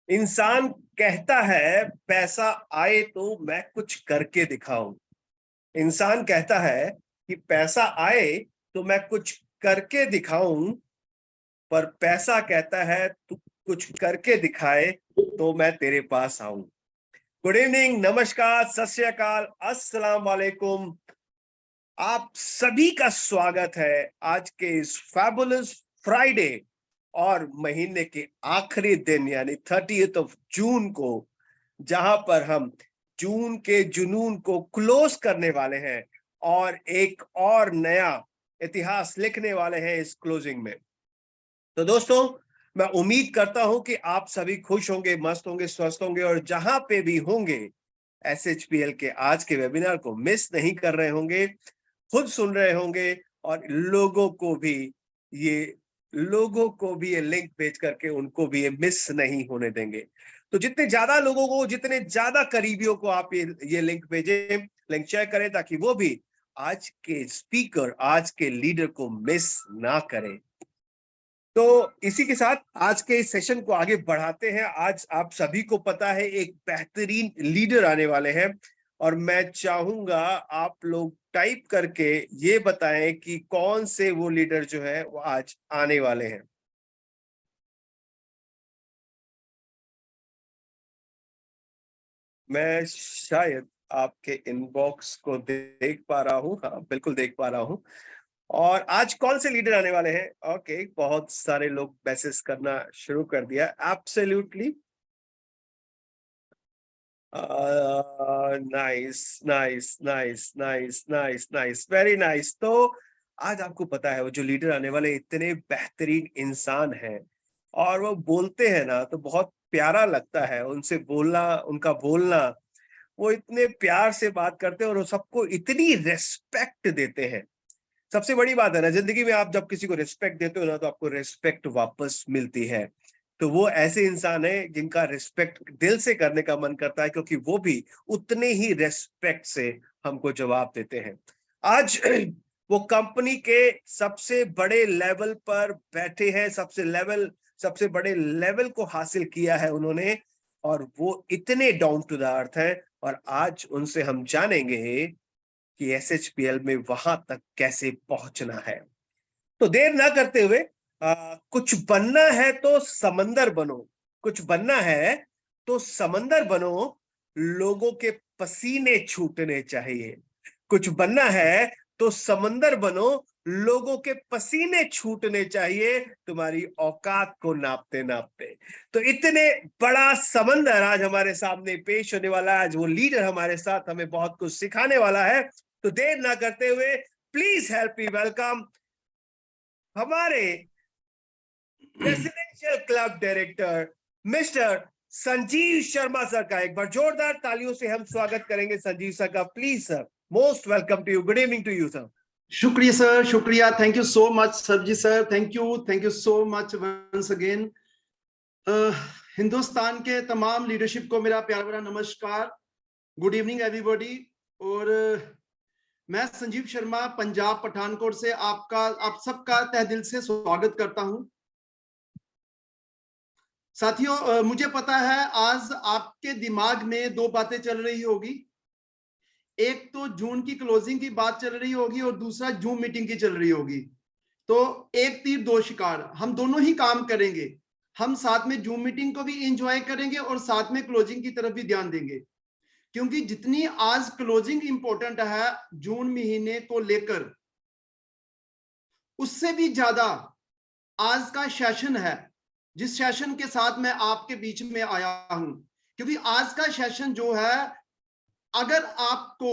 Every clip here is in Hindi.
इंसान कहता है पैसा आए तो मैं कुछ करके दिखाऊं। इंसान कहता है कि पैसा आए तो मैं कुछ करके दिखाऊं, पर पैसा कहता है तू कुछ करके दिखाए तो मैं तेरे पास आऊं। गुड इवनिंग, नमस्कार, सत श्री अकाल, अस्सलाम वालेकुम। आप सभी का स्वागत है आज के इस फैबुलस फ्राइडे और महीने के आखिरी दिन यानी 30th ऑफ जून को, जहां पर हम जून के जुनून को क्लोज करने वाले हैं और एक और नया इतिहास लिखने वाले हैं इस क्लोजिंग में। तो दोस्तों, मैं उम्मीद करता हूं कि आप सभी खुश होंगे, मस्त होंगे, स्वस्थ होंगे और जहां पे भी होंगे SHPL के आज के वेबिनार को मिस नहीं कर रहे होंगे, खुद सुन रहे होंगे और लोगों को भी ये लिंक भेज करके उनको भी ये मिस नहीं होने देंगे। तो जितने ज्यादा लोगों को, जितने ज्यादा करीबियों को आप ये लिंक भेजें, लिंक शेयर करें ताकि वो भी आज के स्पीकर, आज के लीडर को मिस ना करें। तो इसी के साथ आज के इस सेशन को आगे बढ़ाते हैं। आज आप सभी को पता है एक बेहतरीन लीडर आने वाले हैं और मैं चाहूंगा आप लोग टाइप करके ये बताएं कि कौन से वो लीडर जो है वो आज आने वाले हैं। मैं शायद आपके इनबॉक्स को देख पा रहा हूँ। हाँ, बिल्कुल देख पा रहा हूँ। और आज कौन से लीडर आने वाले हैं? ओके, बहुत सारे लोग मैसेज करना शुरू कर दिया। Absolutely nice nice nice nice nice nice, very nice. तो आज आपको पता है वो जो लीडर आने वाले इतने बेहतरीन इंसान हैं और वो बोलते हैं ना तो बहुत प्यारा लगता है उनसे बोलना, उनका बोलना। वो इतने प्यार से बात करते हैं और वो सबको इतनी रेस्पेक्ट देते हैं। सबसे बड़ी बात है ना, जिंदगी में आप जब किसी को रिस्पेक्ट देते हो ना तो आपको रिस्पेक्ट वापस मिलती है। तो वो ऐसे इंसान है जिनका रिस्पेक्ट दिल से करने का मन करता है, क्योंकि वो भी उतने ही रिस्पेक्ट से हमको जवाब देते हैं। आज वो कंपनी के सबसे बड़े लेवल पर बैठे हैं, सबसे बड़े लेवल को हासिल किया है उन्होंने और वो इतने डाउन टू द अर्थ है। और आज उनसे हम जानेंगे कि SHPL में वहां तक कैसे पहुंचना है। तो देर ना करते हुए, कुछ बनना है तो समंदर बनो, कुछ बनना है तो समंदर बनो, लोगों के पसीने छूटने चाहिए। कुछ बनना है तो समंदर बनो, लोगों के पसीने छूटने चाहिए, तुम्हारी औकात को नापते नापते। तो इतने बड़ा समंदर आज हमारे सामने पेश होने वाला है। आज वो लीडर हमारे साथ हमें बहुत कुछ सिखाने वाला है। तो देर ना करते हुए प्लीज हेल्प मी वेलकम हमारे residential club director mister Sanjeev Sharma sir का। एक बार जोरदार तालियों से हम स्वागत करेंगे संजीव सर का। Please sir, most welcome to you. Good evening to you sir. शुक्रिया सर, शुक्रिया। थैंक यू सो मच सरजी sir, thank you so much once again. Hindustan के तमाम लीडरशिप को मेरा प्यार भरा नमस्कार। Good evening everybody. और मैं संजीव शर्मा पंजाब पठानकोट से आप सबका तहे दिल से स्वागत करता हूं। साथियों, मुझे पता है आज आपके दिमाग में दो बातें चल रही होगी। एक तो जून की क्लोजिंग की बात चल रही होगी और दूसरा जूम मीटिंग की चल रही होगी। तो एक तीर दो शिकार, हम दोनों ही काम करेंगे। हम साथ में जूम मीटिंग को भी एंजॉय करेंगे और साथ में क्लोजिंग की तरफ भी ध्यान देंगे, क्योंकि जितनी आज क्लोजिंग इंपॉर्टेंट है जून महीने को लेकर, उससे भी ज्यादा आज का सेशन है, जिस सेशन के साथ मैं आपके बीच में आया हूं। क्योंकि आज का सेशन जो है, अगर आपको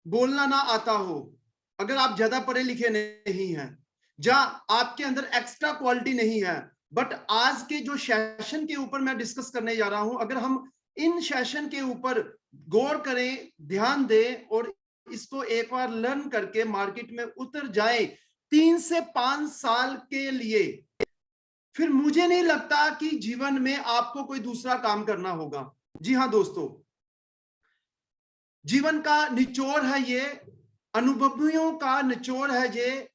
बोलना ना आता हो, अगर आप ज्यादा पढ़े लिखे नहीं हैं, या आपके अंदर एक्स्ट्रा क्वालिटी नहीं है, बट आज के जो सेशन के ऊपर मैं डिस्कस करने जा रहा हूं, अगर हम इन सेशन के ऊपर गौर करें, ध्यान दें और इसको एक बार लर्न करके मार्केट में उतर जाए 3 से 5 साल के लिए, फिर मुझे नहीं लगता कि जीवन में आपको कोई दूसरा काम करना होगा। जी हाँ दोस्तों, जीवन का निचोड़ है ये, अनुभवियों का निचोड़ है ये,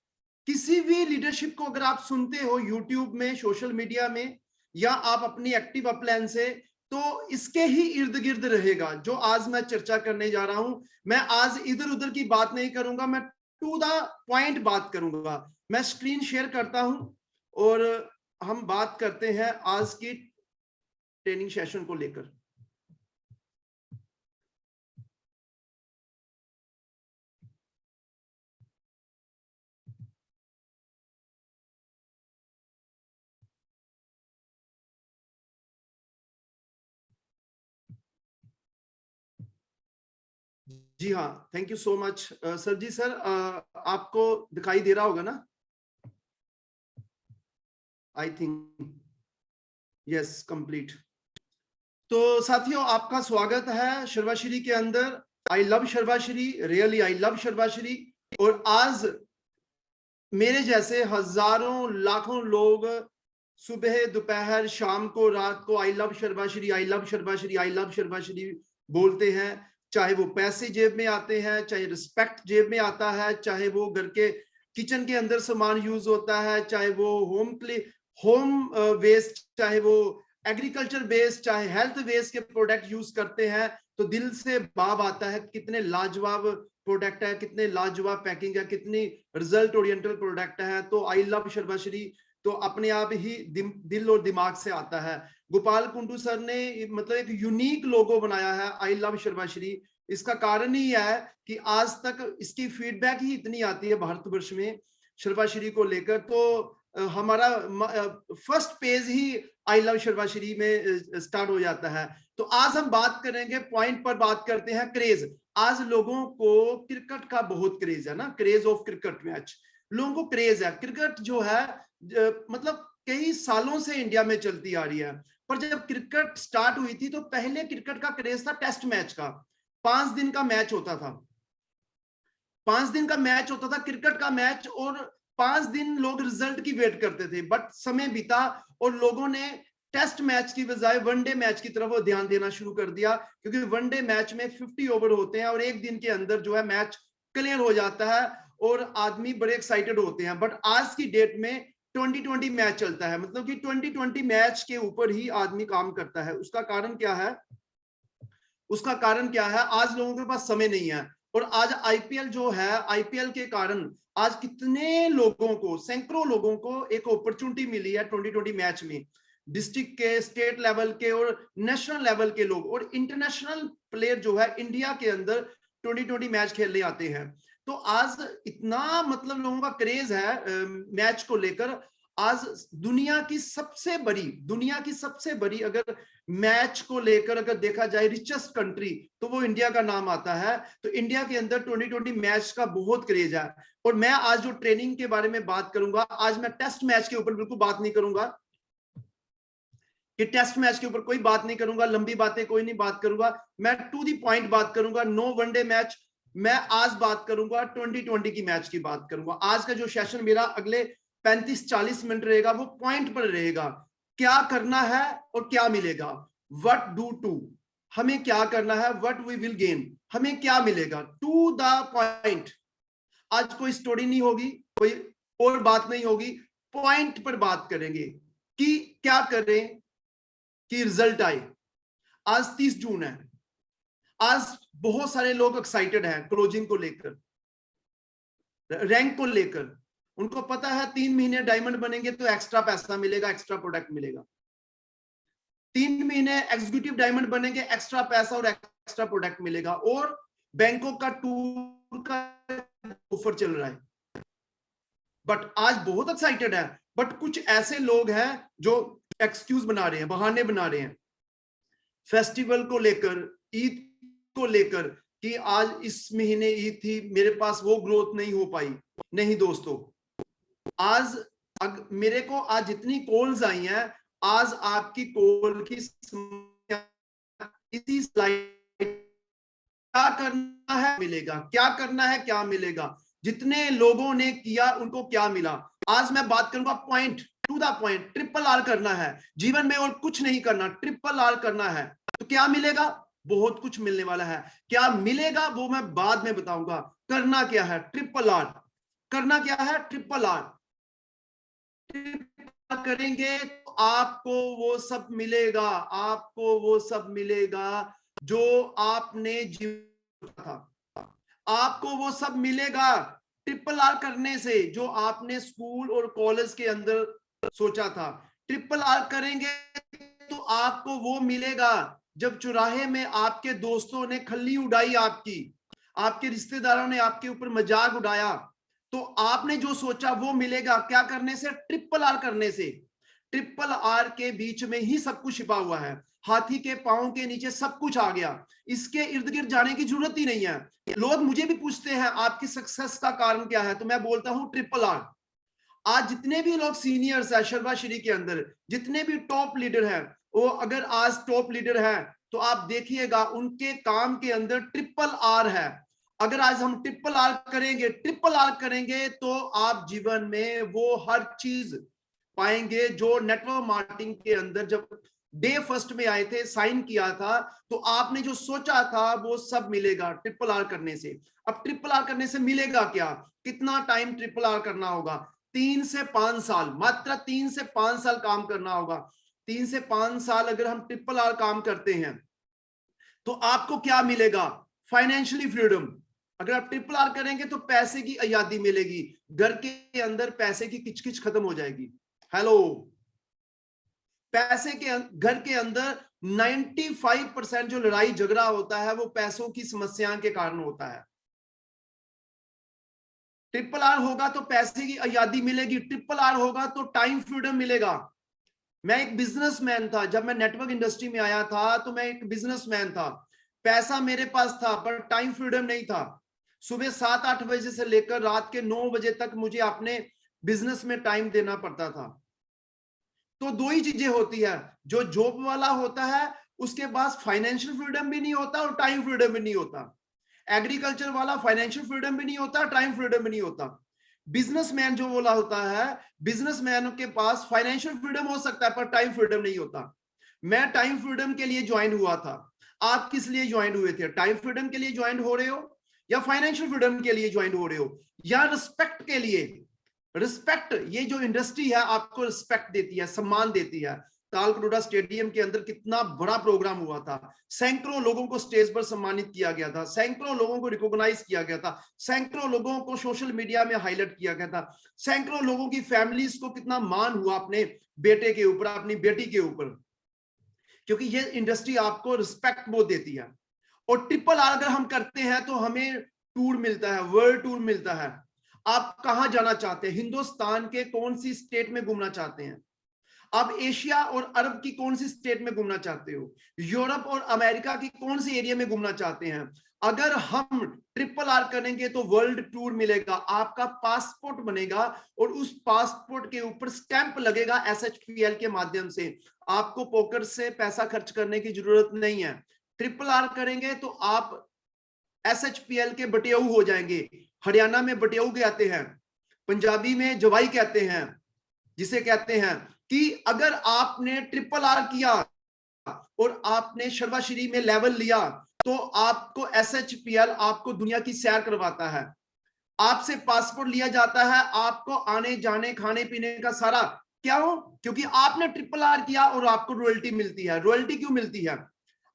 किसी भी लीडरशिप को अगर आप सुनते हो यूट्यूब में, सोशल मीडिया में, या आप अपनी एक्टिव अपलाइन से, तो इसके ही इर्द गिर्द रहेगा जो आज मैं चर्चा करने जा रहा हूं। मैं आज इधर उधर की बात नहीं करूंगा, मैं टू द पॉइंट बात करूंगा। मैं स्क्रीन शेयर करता हूं और हम बात करते हैं आज की ट्रेनिंग सेशन को लेकर। जी हाँ, thank you so much sir ji. Sir आपको दिखाई दे रहा होगा ना? I think yes, complete. तो साथियों, आपका स्वागत है शर्वाश्री के अंदर। I love Sharvashri, really I love Sharvashri. और आज मेरे जैसे हजारों लाखों लोग सुबह, दोपहर, शाम को, रात को I love Sharvashri, I love Sharvashri, I love Sharvashri बोलते हैं। चाहे वो पैसे जेब में आते हैं, चाहे रिस्पेक्ट जेब में आता है, चाहे वो घर के किचन के अंदर सामान यूज होता है, चाहे वो होम वेस्ट, चाहे वो एग्रीकल्चर बेस्ड, चाहे हेल्थ वेस्ट के प्रोडक्ट यूज करते हैं, तो दिल से भाव आता है कितने लाजवाब प्रोडक्ट है, कितने लाजवाब पैकिंग है, कितनी रिजल्ट ओरिएंटल प्रोडक्ट है। तो आई लव शर्वाश्री तो अपने आप ही दिल और दिमाग से आता है। गोपाल कुंडू सर ने मतलब एक यूनिक लोगो बनाया है आई लव शर्वाश्री। इसका कारण ही है कि आज तक इसकी फीडबैक ही इतनी आती है भारतवर्ष में शर्वाश्री को लेकर। तो हमारा फर्स्ट पेज ही आई लव शर्वाश्री में स्टार्ट हो जाता है। तो आज हम बात करेंगे, पॉइंट पर बात करते हैं, क्रेज। आज लोगों को क्रिकेट का बहुत क्रेज है ना, क्रेज ऑफ क्रिकेट मैच। लोगों को क्रेज है क्रिकेट जो है, मतलब कई सालों से इंडिया में चलती आ रही है। पर जब क्रिकेट स्टार्ट हुई थी तो पहले क्रिकेट का क्रेज था टेस्ट मैच का। 5 दिन का मैच होता था, 5 दिन का मैच होता था क्रिकेट का मैच, और 5 दिन लोग रिजल्ट की वेट करते थे। बट समय बीता और लोगों ने टेस्ट मैच की बजाय वनडे मैच की तरफ ध्यान देना शुरू कर दिया, क्योंकि वनडे मैच में 50 ओवर होते हैं और एक दिन के अंदर जो है मैच क्लियर हो जाता है और आदमी बड़े एक्साइटेड होते हैं। बट आज की डेट में 2020 मैच चलता है, मतलब कि 2020 मैच के ऊपर ही आदमी काम करता है। उसका कारण क्या है? उसका कारण क्या है? आज लोगों के पास समय नहीं है। और आज आईपीएल जो है, आईपीएल के कारण आज कितने लोगों को, सैकड़ों लोगों को एक अपॉर्चुनिटी मिली है 2020 मैच में। डिस्ट्रिक्ट के, स्टेट लेवल के और नेशनल लेवल के लोग और इंटरनेशनल प्लेयर जो है इंडिया के अंदर 2020 मैच खेलने आते हैं। तो आज इतना मतलब लोगों का क्रेज है मैच को लेकर। आज दुनिया की सबसे बड़ी अगर मैच को लेकर अगर देखा जाए रिचेस्ट कंट्री, तो वो इंडिया का नाम आता है। तो इंडिया के अंदर 2020 मैच का बहुत क्रेज है। और मैं आज जो ट्रेनिंग के बारे में बात करूंगा, आज मैं टेस्ट मैच के ऊपर बिल्कुल बात नहीं करूंगा, कि टेस्ट मैच के ऊपर कोई बात नहीं करूंगा, लंबी बातें कोई नहीं बात करूंगा, मैं टू दी पॉइंट बात करूंगा। No one day match. मैं आज बात करूंगा 2020 की मैच की बात करूंगा। आज का जो सेशन मेरा अगले 35-40 मिनट रहेगा, वो पॉइंट पर रहेगा। क्या करना है और क्या मिलेगा, व्हाट डू टू, हमें क्या करना है, व्हाट वी विल गेन, हमें क्या मिलेगा, टू द पॉइंट। आज कोई स्टोरी नहीं होगी, कोई और बात नहीं होगी, पॉइंट पर बात करेंगे कि क्या करें कि रिजल्ट आए। आज 30 जून है। आज बहुत सारे लोग एक्साइटेड हैं क्लोजिंग को लेकर, रैंक को लेकर। उनको पता है 3 महीने डायमंड बनेंगे तो एक्स्ट्रा पैसा मिलेगा, एक्स्ट्रा प्रोडक्ट मिलेगा। 3 महीने एग्जीक्यूटिव डायमंड बनेंगे, एक्स्ट्रा पैसा और एक्स्ट्रा प्रोडक्ट मिलेगा। और बैंकॉक का टूर का ऑफर चल रहा है। बट आज बहुत एक्साइटेड है, बट कुछ ऐसे लोग हैं जो एक्सक्यूज बना रहे हैं, बहाने बना रहे हैं फेस्टिवल को लेकर, ईद को लेकर, कि आज इस महीने ईद थी, मेरे पास वो ग्रोथ नहीं हो पाई। नहीं दोस्तों, आज मेरे को आज जितनी कॉल्स आई हैं, आज आपकी कॉल की इसी स्लाइड, क्या करना है मिलेगा, क्या करना है क्या मिलेगा, जितने लोगों ने किया उनको क्या मिला। आज मैं बात करूंगा point, to the point. Triple R करना है जीवन में और कुछ नहीं करना, ट्रिपल आर करना है। तो क्या मिलेगा? बहुत कुछ मिलने वाला है। क्या मिलेगा वो मैं बाद में बताऊंगा। करना क्या है? Triple R. करना क्या है, ट्रिपल आर। करेंगे तो आपको वो सब मिलेगा, आपको वो सब मिलेगा जो आपने जीवन था, आपको वो सब मिलेगा ट्रिपल आर करने से जो आपने स्कूल और कॉलेज के अंदर सोचा था। ट्रिपल आर करेंगे तो आपको वो मिलेगा जब चौराहे में आपके दोस्तों ने खल्ली उड़ाई, आपके रिश्तेदारों ने आपके ऊपर मजाक उड़ाया, तो आपने जो सोचा वो मिलेगा। क्या करने से, ट्रिपल आर करने से। ट्रिपल आर के बीच में ही सब कुछ छिपा हुआ है, हाथी के पांव के नीचे सब कुछ आ गया, इसके इर्द गिर्द जाने की जरूरत ही नहीं है। लोग मुझे भी पूछते हैं आपकी सक्सेस का कारण क्या है, तो मैं बोलता हूं ट्रिपल आर। आज जितने भी लोग सीनियर्स है शर्वाश्री के अंदर, जितने भी टॉप लीडर हैं, वो अगर आज टॉप लीडर है तो आप देखिएगा उनके काम के अंदर ट्रिपल आर है। अगर आज हम ट्रिपल आर करेंगे तो आप जीवन में वो हर चीज पाएंगे जो नेटवर्क मार्केटिंग के अंदर जब डे फर्स्ट में आए थे, साइन किया था, तो आपने जो सोचा था वो सब मिलेगा ट्रिपल आर करने से। अब ट्रिपल आर करने से मिलेगा क्या, कितना टाइम ट्रिपल आर करना होगा, 3 से 5 साल, मात्र 3 से 5 साल काम करना होगा। 3 से 5 साल अगर हम ट्रिपल आर काम करते हैं तो आपको क्या मिलेगा, फाइनेंशियली फ्रीडम। अगर आप ट्रिपल आर करेंगे तो पैसे की आजादी मिलेगी, घर के अंदर पैसे की किचकिच खत्म हो जाएगी। हेलो, पैसे के घर के अंदर 95% जो लड़ाई झगड़ा होता है वो पैसों की समस्या के कारण होता है। ट्रिपल आर होगा तो पैसे की आजादी मिलेगी, ट्रिपल आर होगा तो टाइम फ्रीडम मिलेगा। मैं एक बिजनेसमैन था, जब मैं नेटवर्क इंडस्ट्री में आया था तो मैं एक बिजनेसमैन था, पैसा मेरे पास था पर टाइम फ्रीडम नहीं था। सुबह 7-8 बजे से लेकर रात के 9 बजे तक मुझे अपने बिजनेस में टाइम देना पड़ता था। तो दो ही चीजें होती है, जो जॉब वाला होता है उसके पास फाइनेंशियल फ्रीडम भी नहीं होता और टाइम फ्रीडम भी नहीं होता। एग्रीकल्चर वाला फाइनेंशियल फ्रीडम भी नहीं होता, टाइम फ्रीडम भी नहीं होता। बिजनेसमैन जो वाला होता है, बिजनेसमैन के पास फाइनेंशियल फ्रीडम हो सकता है पर टाइम फ्रीडम नहीं होता। मैं टाइम फ्रीडम के लिए ज्वाइन हुआ था, आप किस लिए ज्वाइन हुए थे, टाइम फ्रीडम के लिए ज्वाइन हो रहे हो या फाइनेंशियल फ्रीडम के लिए ज्वाइन हो रहे हो या रिस्पेक्ट के लिए। रिस्पेक्ट, ये जो इंडस्ट्री है आपको रिस्पेक्ट देती है, सम्मान देती है। तालकटोरा स्टेडियम के अंदर कितना बड़ा प्रोग्राम हुआ था, सैकड़ों लोगों को स्टेज पर सम्मानित किया गया था, सैकड़ों लोगों को रिकॉग्नाइज किया गया था, सैकड़ों लोगों को सोशल मीडिया में हाईलाइट किया गया था, सैकड़ों लोगों की फैमिलीज को कितना मान हुआ अपने बेटे के ऊपर, अपनी बेटी के ऊपर, क्योंकि ये इंडस्ट्री आपको रिस्पेक्ट बहुत देती है। और ट्रिपल आर अगर हम करते हैं तो हमें टूर मिलता है, वर्ल्ड टूर मिलता है। आप कहां जाना चाहते हैं, हिंदुस्तान के कौन सी स्टेट में घूमना चाहते हैं, आप एशिया और अरब की कौन सी स्टेट में घूमना चाहते हो, यूरोप और अमेरिका की कौन सी एरिया में घूमना चाहते हैं। अगर हम ट्रिपल आर करेंगे तो वर्ल्ड टूर मिलेगा, आपका पासपोर्ट बनेगा और उस पासपोर्ट के ऊपर स्टैंप लगेगा SHPL के माध्यम से। आपको पॉकेट से पैसा खर्च करने की जरूरत नहीं है। ट्रिपल आर करेंगे तो आप SHPL के बटियाऊ हो जाएंगे। हरियाणा में बटियाऊ कहते हैं, पंजाबी में जवाई कहते हैं, जिसे कहते हैं कि अगर आपने ट्रिपल आर किया और आपने शर्वाश्री में लेवल लिया तो आपको SHPL आपको दुनिया की सैर करवाता है, आपसे पासपोर्ट लिया जाता है, आपको आने जाने खाने पीने का सारा, क्या हो, क्योंकि आपने ट्रिपल आर किया और आपको रॉयल्टी मिलती है। रॉयल्टी क्यों मिलती है,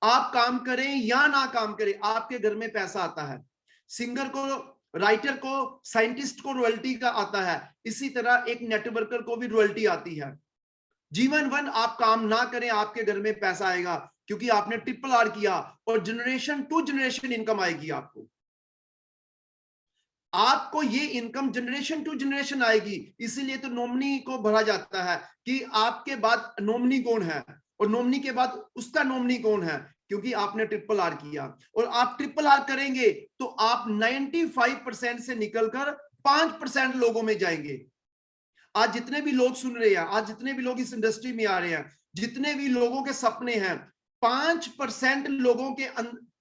आप काम करें या ना काम करें आपके घर में पैसा आता है। सिंगर को, राइटर को, साइंटिस्ट को रॉयल्टी का आता है, इसी तरह एक नेटवर्कर को भी रॉयल्टी आती है। जीवन वन आप काम ना करें आपके घर में पैसा आएगा क्योंकि आपने ट्रिपल आर किया और जनरेशन टू जनरेशन इनकम आएगी आपको। आपको ये इनकम जनरेशन टू जनरेशन आएगी। इसीलिए तो नॉमिनी को भरा जाता है कि आपके बाद नॉमिनी कौन है और नॉमिनी के बाद उसका नॉमिनी कौन है, क्योंकि आपने ट्रिपल आर किया। और आप ट्रिपल आर करेंगे तो आप 95% से निकलकर 5% लोगों में जाएंगे। आज जितने भी लोग सुन रहे हैं, आज जितने भी लोग इस इंडस्ट्री में आ रहे हैं, जितने भी लोगों के सपने हैं, 5% लोगों के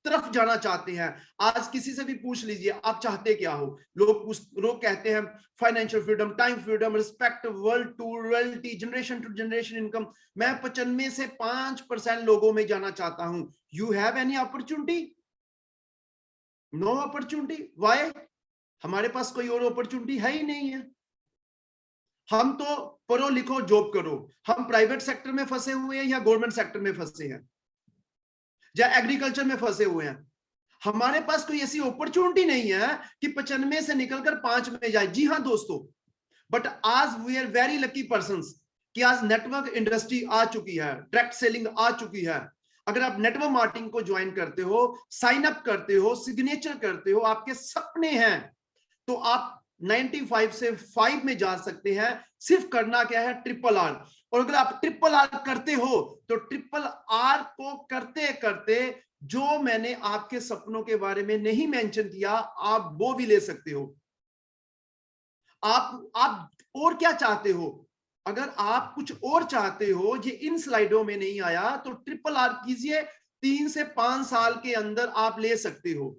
तरफ जाना चाहते हैं। आज किसी से भी पूछ लीजिए आप चाहते क्या हो, लोग कहते हैं financial freedom, time freedom, respect, world tour, royalty, generation to generation income. मैं 95 से 5% लोगों में जाना चाहता हूं। You have any opportunity? No opportunity. Why? हमारे पास कोई और अपॉर्चुनिटी है ही नहीं है। हम तो पढ़ो लिखो जॉब करो, हम प्राइवेट सेक्टर में फंसे हुए हैं या गवर्नमेंट सेक्टर में फंसे हैं या एग्रीकल्चर में फंसे हुए हैं। हमारे पास कोई ऐसी अपॉर्चुनिटी नहीं है कि 95 से निकलकर 5 में जाए। जी हाँ दोस्तों, बट आज we are very lucky persons कि आज नेटवर्क इंडस्ट्री आ चुकी है, डायरेक्ट सेलिंग आ चुकी है। अगर आप नेटवर्क मार्केटिंग को ज्वाइन करते हो, साइन अप करते हो, सिग्नेचर करते हो, आपके सपने हैं, तो आप 95 से 5 में जा सकते हैं। सिर्फ करना क्या है, ट्रिपल आर। और अगर आप ट्रिपल आर करते हो तो ट्रिपल आर को करते करते जो मैंने आपके सपनों के बारे में नहीं मेंशन किया, आप वो भी ले सकते हो। आप और क्या चाहते हो? अगर आप कुछ और चाहते हो, ये इन स्लाइडों में नहीं आया, तो ट्रिपल आर कीजिए। 3 से 5 साल के अंदर आप ले सकते हो।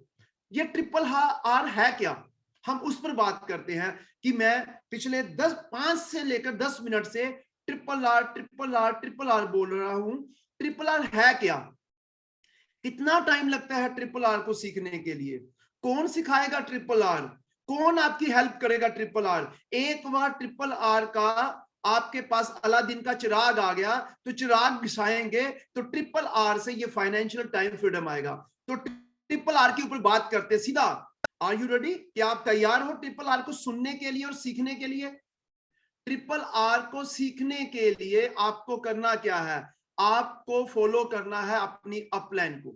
ये ट्रिपल आर है क्या, हम उस पर बात करते हैं कि मैं पिछले 5 से लेकर 10 मिनट से triple R triple R triple R बोल रहा हूं। ट्रिपल आर है क्या, कितना टाइम लगता है ट्रिपल आर को सीखने के लिए, कौन सिखाएगा ट्रिपल आर, कौन आपकी हेल्प करेगा ट्रिपल आर। एक बार ट्रिपल आर का आपके पास अलादीन का चिराग आ गया, तो चिराग घिसाएंगे तो ट्रिपल आर से ये फाइनेंशियल टाइम फ्रीडम आएगा। तो ट्रिपल आर के ऊपर बात करते सीधा। Are you ready? क्या आप तैयार हो ट्रिपल आर को सुनने के लिए और सीखने के लिए? ट्रिपल आर को सीखने के लिए आपको करना क्या है, आपको फॉलो करना है अपनी अपलाइन को।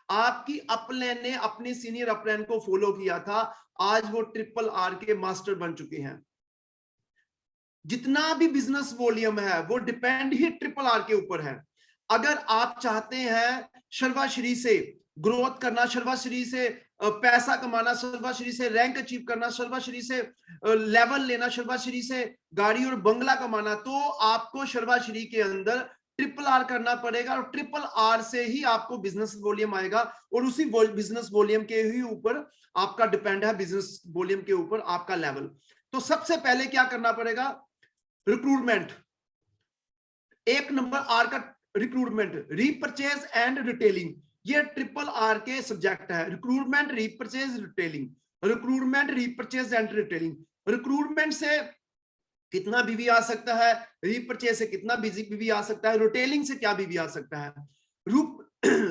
आपकी अपलाइन ने अपनी सीनियर अपलाइन को फॉलो किया था, आज वो ट्रिपल आर के मास्टर बन चुके हैं। जितना भी बिजनेस वॉल्यूम है वो डिपेंड ही ट्रिपल आर के ऊपर है। अगर आप चाहते हैं सर्वाश्री से ग्रोथ करना, सर्वाश्री से पैसा कमाना, सर्वाश्री से रैंक अचीव करना, सर्वाश्री से लेवल लेना, सर्वाश्री से गाड़ी और बंगला कमाना, तो आपको सर्वाश्री के अंदर ट्रिपल आर करना पड़ेगा। और ट्रिपल आर से ही आपको बिजनेस वॉल्यूम आएगा, और उसी बिजनेस वॉल्यूम के ही ऊपर आपका डिपेंड है, बिजनेस वॉल्यूम के ऊपर आपका लेवल। तो सबसे पहले क्या करना पड़ेगा, रिक्रूटमेंट। एक नंबर आर का रिक्रूटमेंट, रीपरचेज एंड रिटेलिंग, ये ट्रिपल आर के सब्जेक्ट है। Recruitment, repurchase, retailing. Recruitment, repurchase and retailing. Recruitment से कितना बीवी आ सकता है, रीपरचेज से कितना बीवी आ सकता है, रिटेलिंग से क्या बीवी आ सकता है।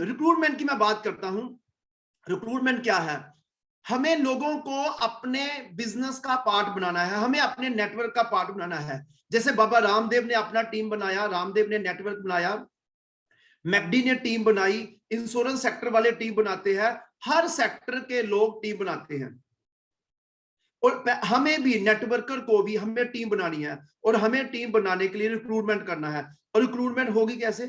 रिक्रूटमेंट की मैं बात करता हूं। रिक्रूटमेंट क्या है, हमें लोगों को अपने बिजनेस का पार्ट बनाना है, हमें अपने नेटवर्क का पार्ट बनाना है। जैसे बाबा रामदेव ने अपना टीम बनाया, रामदेव ने नेटवर्क बनाया, मैकडी ने टीम बनाई, इंश्योरेंस सेक्टर वाले टीम बनाते हैं, हर सेक्टर के लोग टीम बनाते हैं। और हमें भी नेटवर्कर को भी हमें टीम बनानी है, और हमें टीम बनाने के लिए रिक्रूटमेंट करना है। और रिक्रूटमेंट होगी कैसे?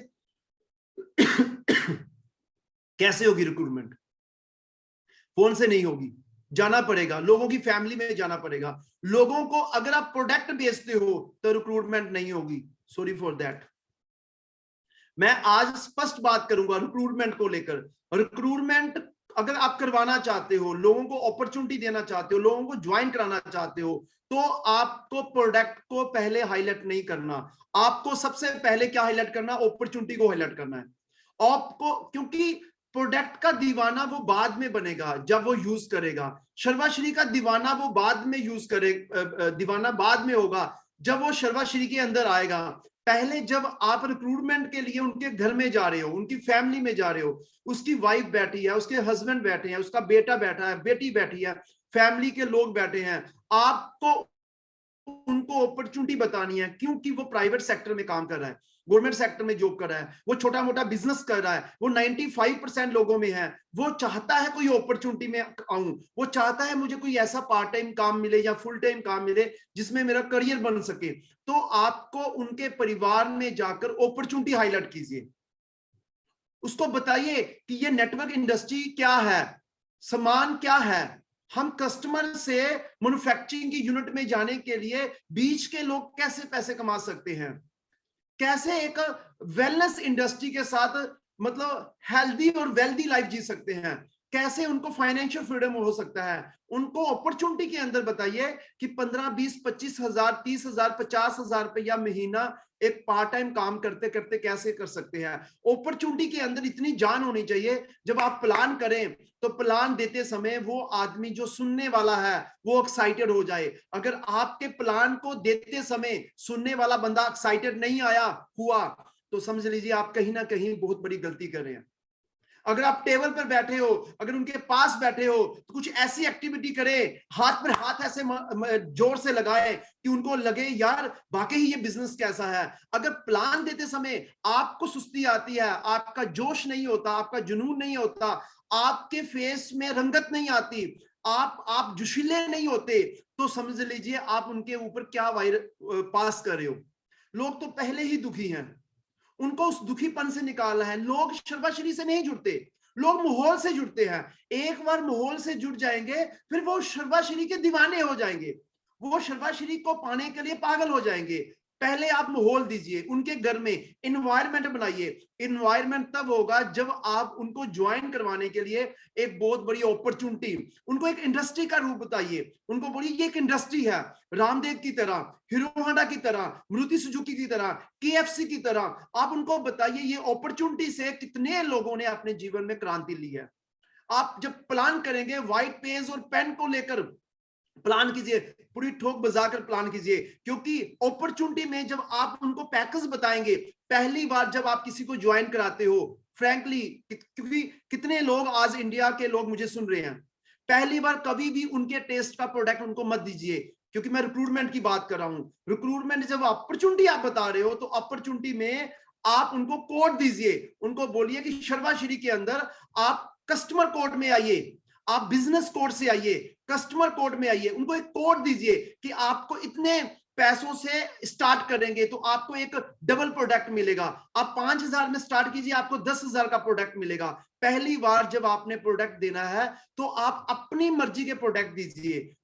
कैसे होगी रिक्रूटमेंट? फोन से नहीं होगी, जाना पड़ेगा, लोगों की फैमिली में जाना पड़ेगा। लोगों को अगर आप प्रोडक्ट बेचते हो तो रिक्रूटमेंट नहीं होगी, सॉरी फॉर दैट। मैं आज स्पष्ट बात करूंगा रिक्रूटमेंट को लेकर। रिक्रूटमेंट अगर आप करवाना चाहते हो, लोगों को अपॉर्चुनिटी देना चाहते हो, लोगों को ज्वाइन कराना चाहते हो, तो आपको प्रोडक्ट को पहले हाईलाइट नहीं करना। आपको सबसे पहले क्या हाईलाइट करना, अपॉर्चुनिटी को हाईलाइट करना है आपको, क्योंकि प्रोडक्ट का दीवाना वो बाद में बनेगा जब वो यूज करेगा। सर्वाश्री का दीवाना वो बाद में यूज करे, दीवाना बाद में होगा जब वो सर्वाश्री के अंदर आएगा। पहले जब आप रिक्रूटमेंट के लिए उनके घर में जा रहे हो, उनकी फैमिली में जा रहे हो, उसकी वाइफ बैठी है, उसके हस्बैंड बैठे हैं, उसका बेटा बैठा है, बेटी बैठी है, फैमिली के लोग बैठे हैं, आपको उनको अपॉर्चुनिटी बतानी है। क्योंकि वो प्राइवेट सेक्टर में काम कर रहा है, गवर्नमेंट सेक्टर में जॉब कर रहा है, वो छोटा मोटा बिजनेस कर रहा है, वो 95% लोगों में है। वो चाहता है कोई अपॉर्चुनिटी में आऊं, वो चाहता है मुझे कोई ऐसा पार्ट टाइम काम मिले या फुल टाइम काम मिले जिसमें मेरा करियर बन सके। तो आपको उनके परिवार में जाकर अपॉर्चुनिटी हाईलाइट कीजिए, उसको बताइए कि ये नेटवर्क इंडस्ट्री क्या है, सामान क्या है। हम कस्टमर से मैन्युफैक्चरिंग की यूनिट में जाने के लिए बीच के लोग कैसे पैसे कमा सकते हैं, कैसे एक वेलनेस इंडस्ट्री के साथ मतलब हेल्दी और वेल्दी लाइफ जी सकते हैं। कैसे उनको फाइनेंशियल फ्रीडम हो सकता है, उनको अपॉर्चुनिटी के अंदर बताइए कि 15, 20, 25,000, 30,000, 50,000 रुपया महीना एक पार्ट टाइम काम करते करते कैसे कर सकते हैं। अपॉर्चुनिटी के अंदर इतनी जान होनी चाहिए, जब आप प्लान करें तो प्लान देते समय वो आदमी जो सुनने वाला है वो एक्साइटेड हो जाए। अगर आपके प्लान को देते समय सुनने वाला बंदा एक्साइटेड नहीं आया हुआ, तो समझ लीजिए आप कहीं ना कहीं बहुत बड़ी गलती कर रहे हैं। अगर आप टेबल पर बैठे हो, अगर उनके पास बैठे हो, तो कुछ ऐसी एक्टिविटी करें, हाथ पर हाथ ऐसे जोर से लगाए कि उनको लगे यार वाकई ये बिजनेस कैसा है। अगर प्लान देते समय आपको सुस्ती आती है, आपका जोश नहीं होता, आपका जुनून नहीं होता, आपके फेस में रंगत नहीं आती, आप जोशीले नहीं होते, तो समझ लीजिए आप उनके ऊपर क्या पास कर रहे हो। लोग तो पहले ही दुखी हैं, उनको उस दुखीपन से निकालना है। लोग शर्वाश्री से नहीं जुड़ते, लोग माहौल से जुड़ते हैं। एक बार माहौल से जुड़ जाएंगे, फिर वो शर्वाश्री के दीवाने हो जाएंगे, वो शर्वाश्री को पाने के लिए पागल हो जाएंगे। पहले आप माहौल दीजिए, उनके घर में इन्वायरमेंट बनाइए। इन्वायरमेंट तब होगा जब आप उनको ज्वाइन करवाने के लिए एक बहुत बड़ी अपॉर्चुनिटी, उनको एक इंडस्ट्री का रूप बताइए। उनको बोलिए ये एक इंडस्ट्री है, रामदेव की तरह, हीरो होंडा की तरह, मारुति सुजुकी की तरह, केएफसी की तरह। आप उनको बताइए ये अपॉर्चुनिटी से कितने लोगों ने अपने जीवन में क्रांति ली है। आप जब प्लान करेंगे, व्हाइट पेज और पेन को लेकर प्लान कीजिए, पूरी ठोक बजाकर प्लान कीजिए, क्योंकि अपॉर्चुनिटी में जब आप उनको पैकेज बताएंगे, पहली बार जब आप किसी को ज्वाइन कराते हो, फ्रैंकली, क्योंकि कितने लोग आज इंडिया के लोग मुझे सुन रहे हैं, पहली बार कभी भी उनके टेस्ट का प्रोडक्ट उनको मत दीजिए, क्योंकि मैं रिक्रूटमेंट की बात कर रहा हूं। रिक्रूटमेंट जब अपॉर्चुनिटी आप बता रहे हो, तो अपॉर्चुनिटी में आप उनको कोड दीजिए, उनको बोलिए कि शर्वाश्री के अंदर आप कस्टमर कोड में आइए, आप बिजनेस कोड से आइए, कस्टमर कोड में आइए। उनको एक कोड दीजिए कि आपको इतने पैसों से स्टार्ट करेंगे तो आपको एक डबल प्रोडक्ट मिलेगा। आप 5,000 में स्टार्ट कीजिए, आपको 10,000 का प्रोडक्ट मिलेगा। पहली बार जब आपने प्रोडक्ट देना है तो आप अपनी मर्जी के प्रोडक्ट दीजिए,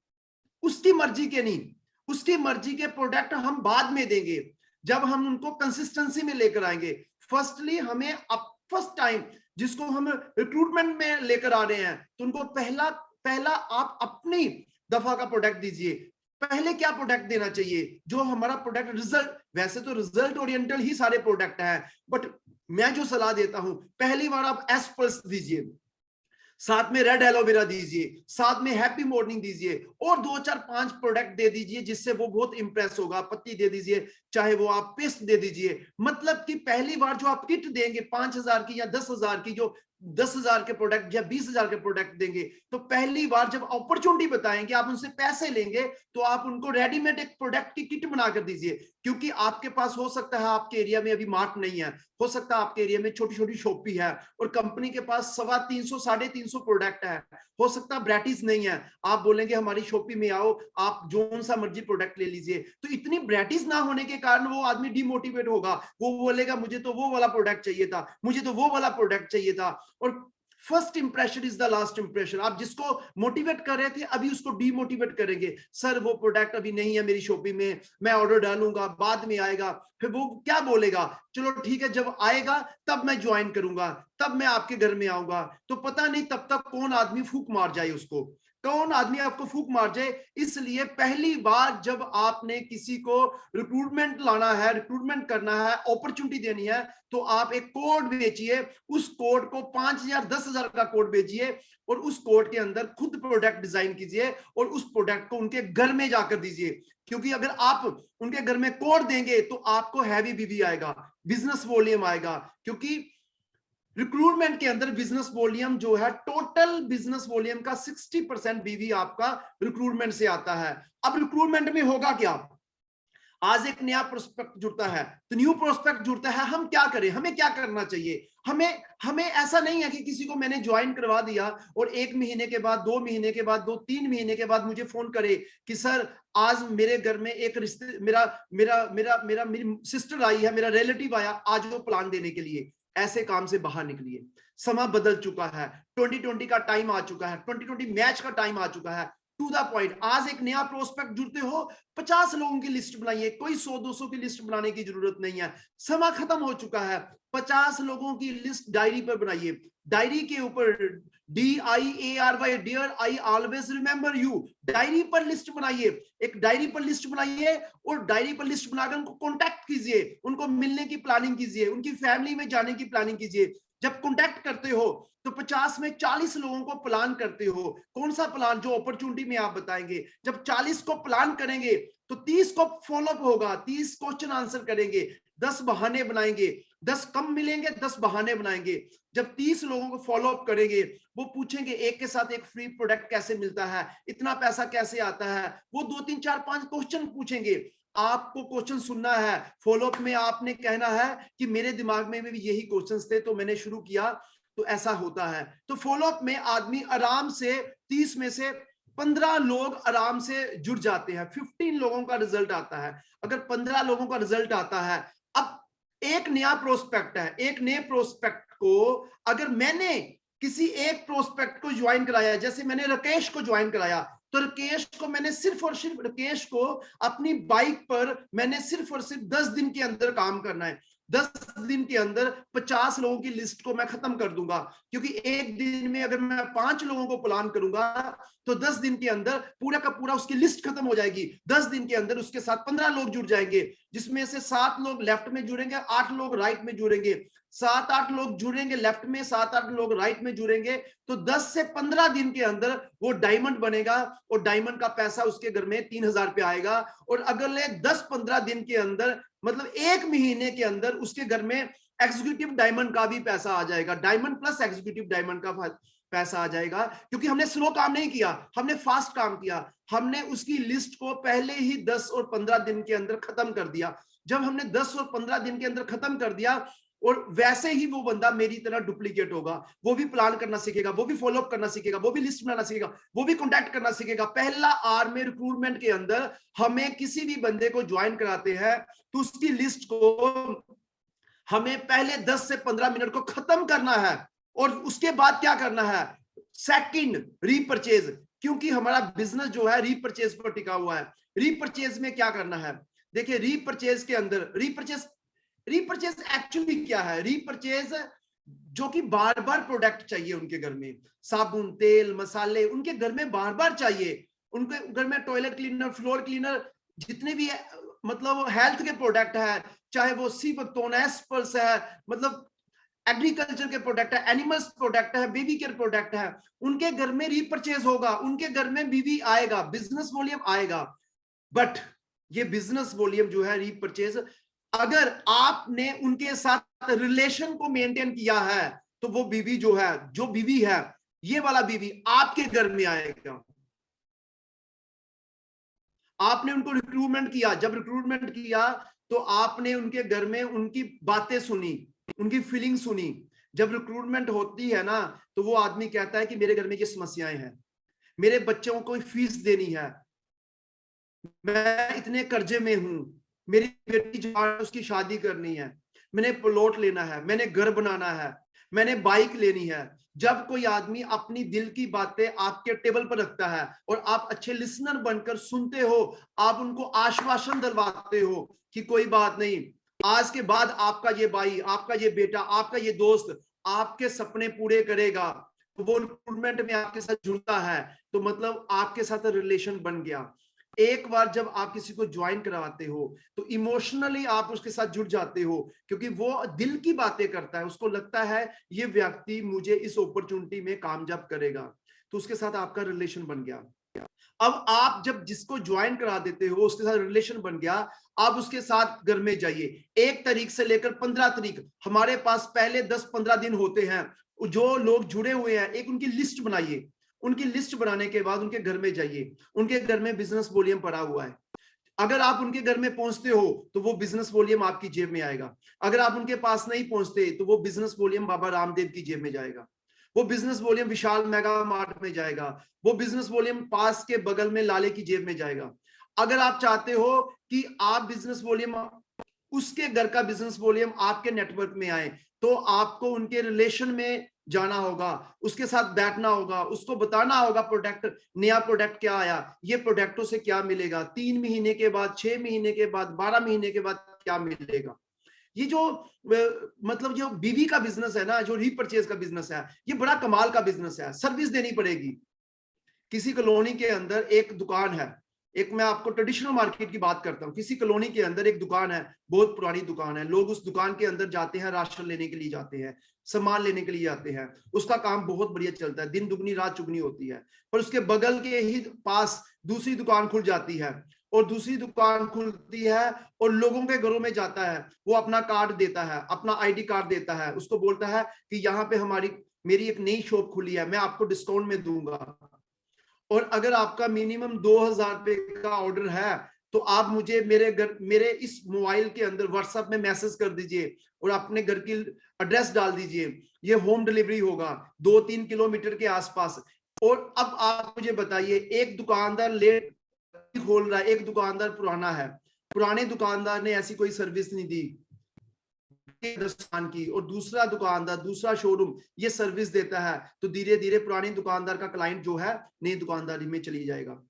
उसकी मर्जी के नहीं। उसकी मर्जी के प्रोडक्ट हम बाद में देंगे, जब हम उनको कंसिस्टेंसी में लेकर आएंगे। फर्स्टली हमें फर्स्ट टाइम जिसको हम रिक्रूटमेंट में लेकर आ रहे हैं, तो उनको पहला आप अपनी दफा का प्रोडक्ट दीजिए। पहले क्या प्रोडक्ट देना चाहिए, जो हमारा प्रोडक्ट रिजल्ट, वैसे तो रिजल्ट ओरिएंटल ही सारे प्रोडक्ट हैं, बट मैं जो सलाह देता हूं, पहली बार आप एस पल्स दीजिए, साथ में रेड एलोवेरा दीजिए, साथ में हैप्पी मॉर्निंग दीजिए, और 2, 4, 5 प्रोडक्ट दे दीजिए जिससे वो बहुत इंप्रेस होगा। पत्ती दे दीजिए, चाहे वो आप पेस्ट दे दीजिए। मतलब कि पहली बार जो आप किट देंगे 5,000 की या 10,000 की, जो 10,000 के प्रोडक्ट या 20,000 के प्रोडक्ट देंगे, तो पहली बार जब अपॉर्चुनिटी बताएंगे, आप उनसे पैसे लेंगे, तो आप उनको रेडीमेड एक प्रोडक्ट की किट बनाकर दीजिए। क्योंकि आपके पास हो सकता है आपके एरिया में अभी मार्ट नहीं है, हो सकता है आपके एरिया में छोटी छोटी शॉपी है और कंपनी के पास 350, 350 प्रोडक्ट है, हो सकता है ब्रैटिस नहीं है। आप बोलेंगे हमारी शॉपी में आओ, आप जो सा मर्जी प्रोडक्ट ले लीजिए, तो इतनी ब्रैटिस ना होने के कारण वो आदमी डिमोटिवेट होगा। वो बोलेगा मुझे तो वो वाला प्रोडक्ट चाहिए था, मुझे तो वो वाला प्रोडक्ट चाहिए था। और first impression is the last impression. आप जिसको मोटिवेट कर रहे थे, अभी उसको डीमोटिवेट करेंगे। सर वो प्रोडक्ट अभी नहीं है मेरी शॉपी में, मैं ऑर्डर डालूंगा, बाद में आएगा। फिर वो क्या बोलेगा, चलो ठीक है जब आएगा तब मैं ज्वाइन करूंगा, तब मैं आपके घर में आऊंगा। तो पता नहीं तब तक कौन आदमी फूक मार जाए, उसको कौन आदमी आपको फूक मार जाए। इसलिए पहली बार जब आपने किसी को रिक्रूटमेंट लाना है, रिक्रूटमेंट करना है, अपॉर्चुनिटी देनी है, तो आप एक कोड बेचिए। उस कोड को 5,000, 10,000 का कोड बेचिए, और उस कोड के अंदर खुद प्रोडक्ट डिजाइन कीजिए और उस प्रोडक्ट को उनके घर में जाकर दीजिए। क्योंकि अगर आप उनके घर में कोड देंगे तो आपको हैवी बीवी आएगा, बिजनेस वॉल्यूम आएगा। क्योंकि रिक्रूटमेंट के अंदर बिजनेस वॉल्यूम जो है, टोटल बिजनेस वॉल्यूम का 60% बीवी आपका रिक्रूटमेंट से आता है। अब रिक्रूटमेंट में होगा क्या, आज एक नया प्रोस्पेक्ट जुड़ता है, तो न्यू प्रोस्पेक्ट जुड़ता है, हम क्या करें, हमें क्या करना चाहिए। हमें ऐसा नहीं है कि किसी को मैंने ज्वाइन करवा दिया और 1 महीने के बाद, 2 महीने के बाद, 2-3 महीने के बाद मुझे फोन करे कि सर आज मेरे घर में एक रिश्ते, मेरी सिस्टर आई है, मेरा रिलेटिव आया, आज वो प्लान देने के लिए। ऐसे काम से बाहर निकलिए। समय बदल चुका है, 2020 का टाइम आ चुका है, 2020 मैच का टाइम आ चुका है। To the point. आज एक नया प्रोस्पेक्ट जुड़ते हो, 50 लोगों की लिस्ट बनाइए, कोई 100-200 की लिस्ट बनाने की जरूरत नहीं है, समय खत्म हो चुका है। 50 लोगों की लिस्ट डायरी पर बनाइए, डायरी के ऊपर DIARY, dear I always remember you, diary पर लिस्ट बनाइए, एक डायरी पर लिस्ट बनाइए और डायरी पर लिस्ट बनाकर उनको कॉन्टैक्ट कीजिए, उनको मिलने की प्लानिंग कीजिए, उनकी फैमिली में जाने की प्लानिंग कीजिए। जब कॉन्टैक्ट करते हो तो 50 में 40 लोगों को प्लान करते हो। कौन सा प्लान? जो अपॉर्चुनिटी में आप बताएंगे। जब 40 को प्लान करेंगे तो 30 को फॉलोअप होगा, 30 क्वेश्चन आंसर करेंगे, 10 बहाने बनाएंगे, 10 कम मिलेंगे, 10 बहाने बनाएंगे। जब 30 लोगों को फॉलोअप करेंगे, वो पूछेंगे एक के साथ एक फ्री प्रोडक्ट कैसे मिलता है, इतना पैसा कैसे आता है, वो 2 3 4 5 क्वेश्चन पूछेंगे। आपको क्वेश्चन सुनना है, फॉलोअप में आपने कहना है कि मेरे दिमाग में भी यही क्वेश्चंस थे तो मैंने शुरू किया, तो ऐसा होता है। तो फॉलोअप में आदमी आराम से 30 में से 15 लोग आराम से जुड़ जाते हैं, 15 लोगों का रिजल्ट आता है। अगर 15 लोगों का रिजल्ट आता है, अब एक नया प्रोस्पेक्ट है, एक नए प्रोस्पेक्ट को अगर मैंने किसी एक प्रोस्पेक्ट को ज्वाइन कराया, जैसे मैंने राकेश को ज्वाइन कराया, तो राकेश को मैंने सिर्फ और सिर्फ राकेश को अपनी बाइक पर मैंने सिर्फ और सिर्फ 10 दिन के अंदर काम करना है। 10 दिन के अंदर 50 लोगों की लिस्ट को मैं खत्म कर दूंगा, क्योंकि एक दिन में अगर मैं 5 लोगों को प्लान करूंगा तो 10 दिन के अंदर पूरा का पूरा उसकी लिस्ट खत्म हो जाएगी। 10 दिन के अंदर उसके साथ 15 लोग जुड़ जाएंगे, जिसमें से 7 लोग लेफ्ट में जुड़ेंगे, 8 लोग राइट में जुड़ेंगे। 7-8 लोग जुड़ेंगे लेफ्ट में, 7-8 लोग राइट में जुड़ेंगे, तो 10 से 15 दिन के अंदर वो डायमंड बनेगा और डायमंड का पैसा उसके घर में 3000 रुपया आएगा। और अगले 10-15 दिन के अंदर, मतलब एक महीने के अंदर उसके घर में एग्जीक्यूटिव डायमंड का भी पैसा आ जाएगा, डायमंड प्लस एग्जीक्यूटिव डायमंड का पैसा आ जाएगा। क्योंकि हमने स्लो काम नहीं किया, हमने फास्ट काम किया, हमने उसकी लिस्ट को पहले ही 10 और 15 दिन के अंदर खत्म कर दिया। जब हमने 10 और 15 दिन के अंदर खत्म कर दिया, और वैसे ही वो बंदा मेरी तरह डुप्लीकेट होगा, वो भी प्लान करना सीखेगा, वो भी फॉलोअप करना सीखेगा, वो भी लिस्ट बनाना सीखेगा, वो भी कॉन्टैक्ट करना सीखेगा। पहला आर में रिक्रूटमेंट के अंदर हमें किसी भी बंदे को ज्वाइन कराते हैं तो उसकी लिस्ट को हमें पहले 10 से 15 मिनट को खत्म करना है, और उसके बाद क्या करना है? सेकंड, रीपरचेज, क्योंकि हमारा बिजनेस जो है रीपरचेज पर टिका हुआ है। रीपरचेज में क्या करना है? देखिए रीपरचेज के अंदर, रीपरचेज एक्चुअली क्या है? रीपरचेज जो कि बार बार प्रोडक्ट चाहिए उनके घर में, साबुन, तेल, मसाले उनके घर में बार बार चाहिए, उनके घर में टॉयलेट क्लीनर, फ्लोर क्लीनर, जितने भी मतलब हेल्थ के प्रोडक्ट है, चाहे वो सीबकतोन एस्पर्स है, मतलब एग्रीकल्चर के प्रोडक्ट है, एनिमल्स प्रोडक्ट है, बेबी केयर प्रोडक्ट है, उनके घर में रीपरचेज होगा, उनके घर में बीवी आएगा, बिजनेस वॉल्यूम आएगा। बट ये बिजनेस वॉल्यूम जो है रीपरचेज, अगर आपने उनके साथ रिलेशन को मेंटेन किया है तो वो बीवी जो है, जो बीवी है, ये वाला बीवी आपके घर में आएगा। आपने उनको रिक्रूटमेंट किया, जब रिक्रूटमेंट किया तो आपने उनके घर में उनकी बातें सुनी, उनकी फीलिंग सुनी। जब रिक्रूटमेंट होती है ना, तो वो आदमी कहता है कि मेरे घर में ये समस्याएं हैं, मेरे बच्चों को फीस देनी है, मैं इतने कर्जे में हूं, मेरी बेटी जो है उसकी शादी करनी है, मैंने प्लॉट लेना है, मैंने घर बनाना है, मैंने बाइक लेनी है। जब कोई आदमी अपनी दिल की बातें आपके टेबल पर रखता है और आप अच्छे लिसनर बनकर सुनते हो, आप उनको आश्वासन दिलवाते हो कि कोई बात नहीं, आज के बाद आपका ये भाई, आपका ये बेटा, आपका ये दोस्त आपके सपने पूरे करेगा, तो वो रिक्रूटमेंट में आपके साथ जुड़ता है, तो मतलब आपके साथ रिलेशन बन गया। एक बार जब आप किसी को ज्वाइन करवाते हो तो इमोशनली आप उसके साथ जुड़ जाते हो, क्योंकि वो दिल की बातें करता है, उसको लगता है ये व्यक्ति मुझे इस अपॉर्चुनिटी में कामयाब करेगा, तो उसके साथ आपका रिलेशन बन गया। अब आप जब जिसको ज्वाइन करा देते हो, उसके साथ रिलेशन बन गया, आप उसके साथ घर में जाइए। 1 तारीख से लेकर 15 तारीख हमारे पास पहले 10-15 दिन होते हैं, जो लोग जुड़े हुए हैं एक उनकी लिस्ट बनाइए, उनकी लिस्ट बनाने के बाद उनके घर में जाइए, उनके घर में बिजनेस वॉल्यूम पड़ा हुआ है, अगर आप उनके घर में पहुंचते हो तो वो बिजनेस वॉल्यूम आपकी जेब में आएगा, अगर आप उनके पास नहीं पहुंचते तो वो बिजनेस वॉल्यूम बाबा रामदेव की जेब में जाएगा, वो बिजनेस वॉल्यूम विशाल मेगा मार्ट में जाएगा, वो बिजनेस वॉल्यूम पास के बगल में लाले की जेब में जाएगा। अगर आप चाहते हो कि आप बिजनेस वॉल्यूम, उसके घर का बिजनेस वॉल्यूम आपके नेटवर्क में आए, तो आपको उनके रिलेशन में जाना होगा, उसके साथ बैठना होगा, उसको बताना होगा प्रोडक्ट, नया प्रोडक्ट क्या आया, ये प्रोडक्टों से क्या मिलेगा, 3 महीने के बाद, 6 महीने के बाद, 12 महीने के बाद क्या मिलेगा। ये जो मतलब जो बीवी का बिजनेस है ना, जो रीपरचेज का बिजनेस है, ये बड़ा कमाल का बिजनेस है। सर्विस देनी पड़ेगी। किसी कॉलोनी के अंदर एक दुकान है, एक मैं आपको ट्रेडिशनल मार्केट की बात करता हूँ, किसी कॉलोनी के अंदर एक दुकान है, बहुत पुरानी दुकान है, लोग उस दुकान के अंदर जाते हैं, राशन लेने के लिए जाते हैं, सामान लेने के लिए जाते हैं, उसका काम बहुत बढ़िया चलता है, दिन दुगनी रात चुगनी होती है। पर उसके बगल के ही पास दूसरी दुकान खुल जाती है, और दूसरी दुकान खुलती है और लोगों के घरों में जाता है, वो अपना कार्ड देता है, अपना आईडी कार्ड देता है, उसको बोलता है कि यहाँ पे मेरी एक नई शॉप खुली है, मैं आपको डिस्काउंट में दूंगा, और अगर आपका मिनिमम 2000 रुपए का ऑर्डर है तो आप मुझे मेरे इस मोबाइल के अंदर व्हाट्सएप में मैसेज कर दीजिए और अपने घर की एड्रेस डाल दीजिए, ये होम डिलीवरी होगा 2-3 किलोमीटर के आसपास। और अब आप मुझे बताइए, एक दुकानदार लेट खोल रहा है, एक दुकानदार पुराना है, पुराने दुकानदार ने ऐसी कोई सर्विस नहीं दी की, और दूसरा दुकानदार, दूसरा शोरूम ये सर्विस देता है, तो धीरे धीरे पुराने दुकानदार का क्लाइंट जो है नई दुकानदारी में चली जाएगा।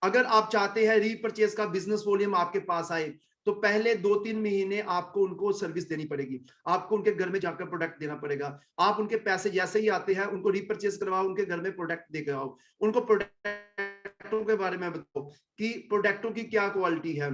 अगर आप चाहते हैं रीपरचेज का बिजनेस वॉल्यूम आपके पास आए, तो पहले 2-3 महीने आपको उनको सर्विस देनी पड़ेगी, आपको उनके घर में जाकर प्रोडक्ट देना पड़ेगा, आप उनके पैसे जैसे ही आते हैं उनको रीपरचेज करवाओ, उनके घर में प्रोडक्ट दे आओ, उनको प्रोडक्टों के बारे में बताओ कि प्रोडक्टों की क्या क्वालिटी है।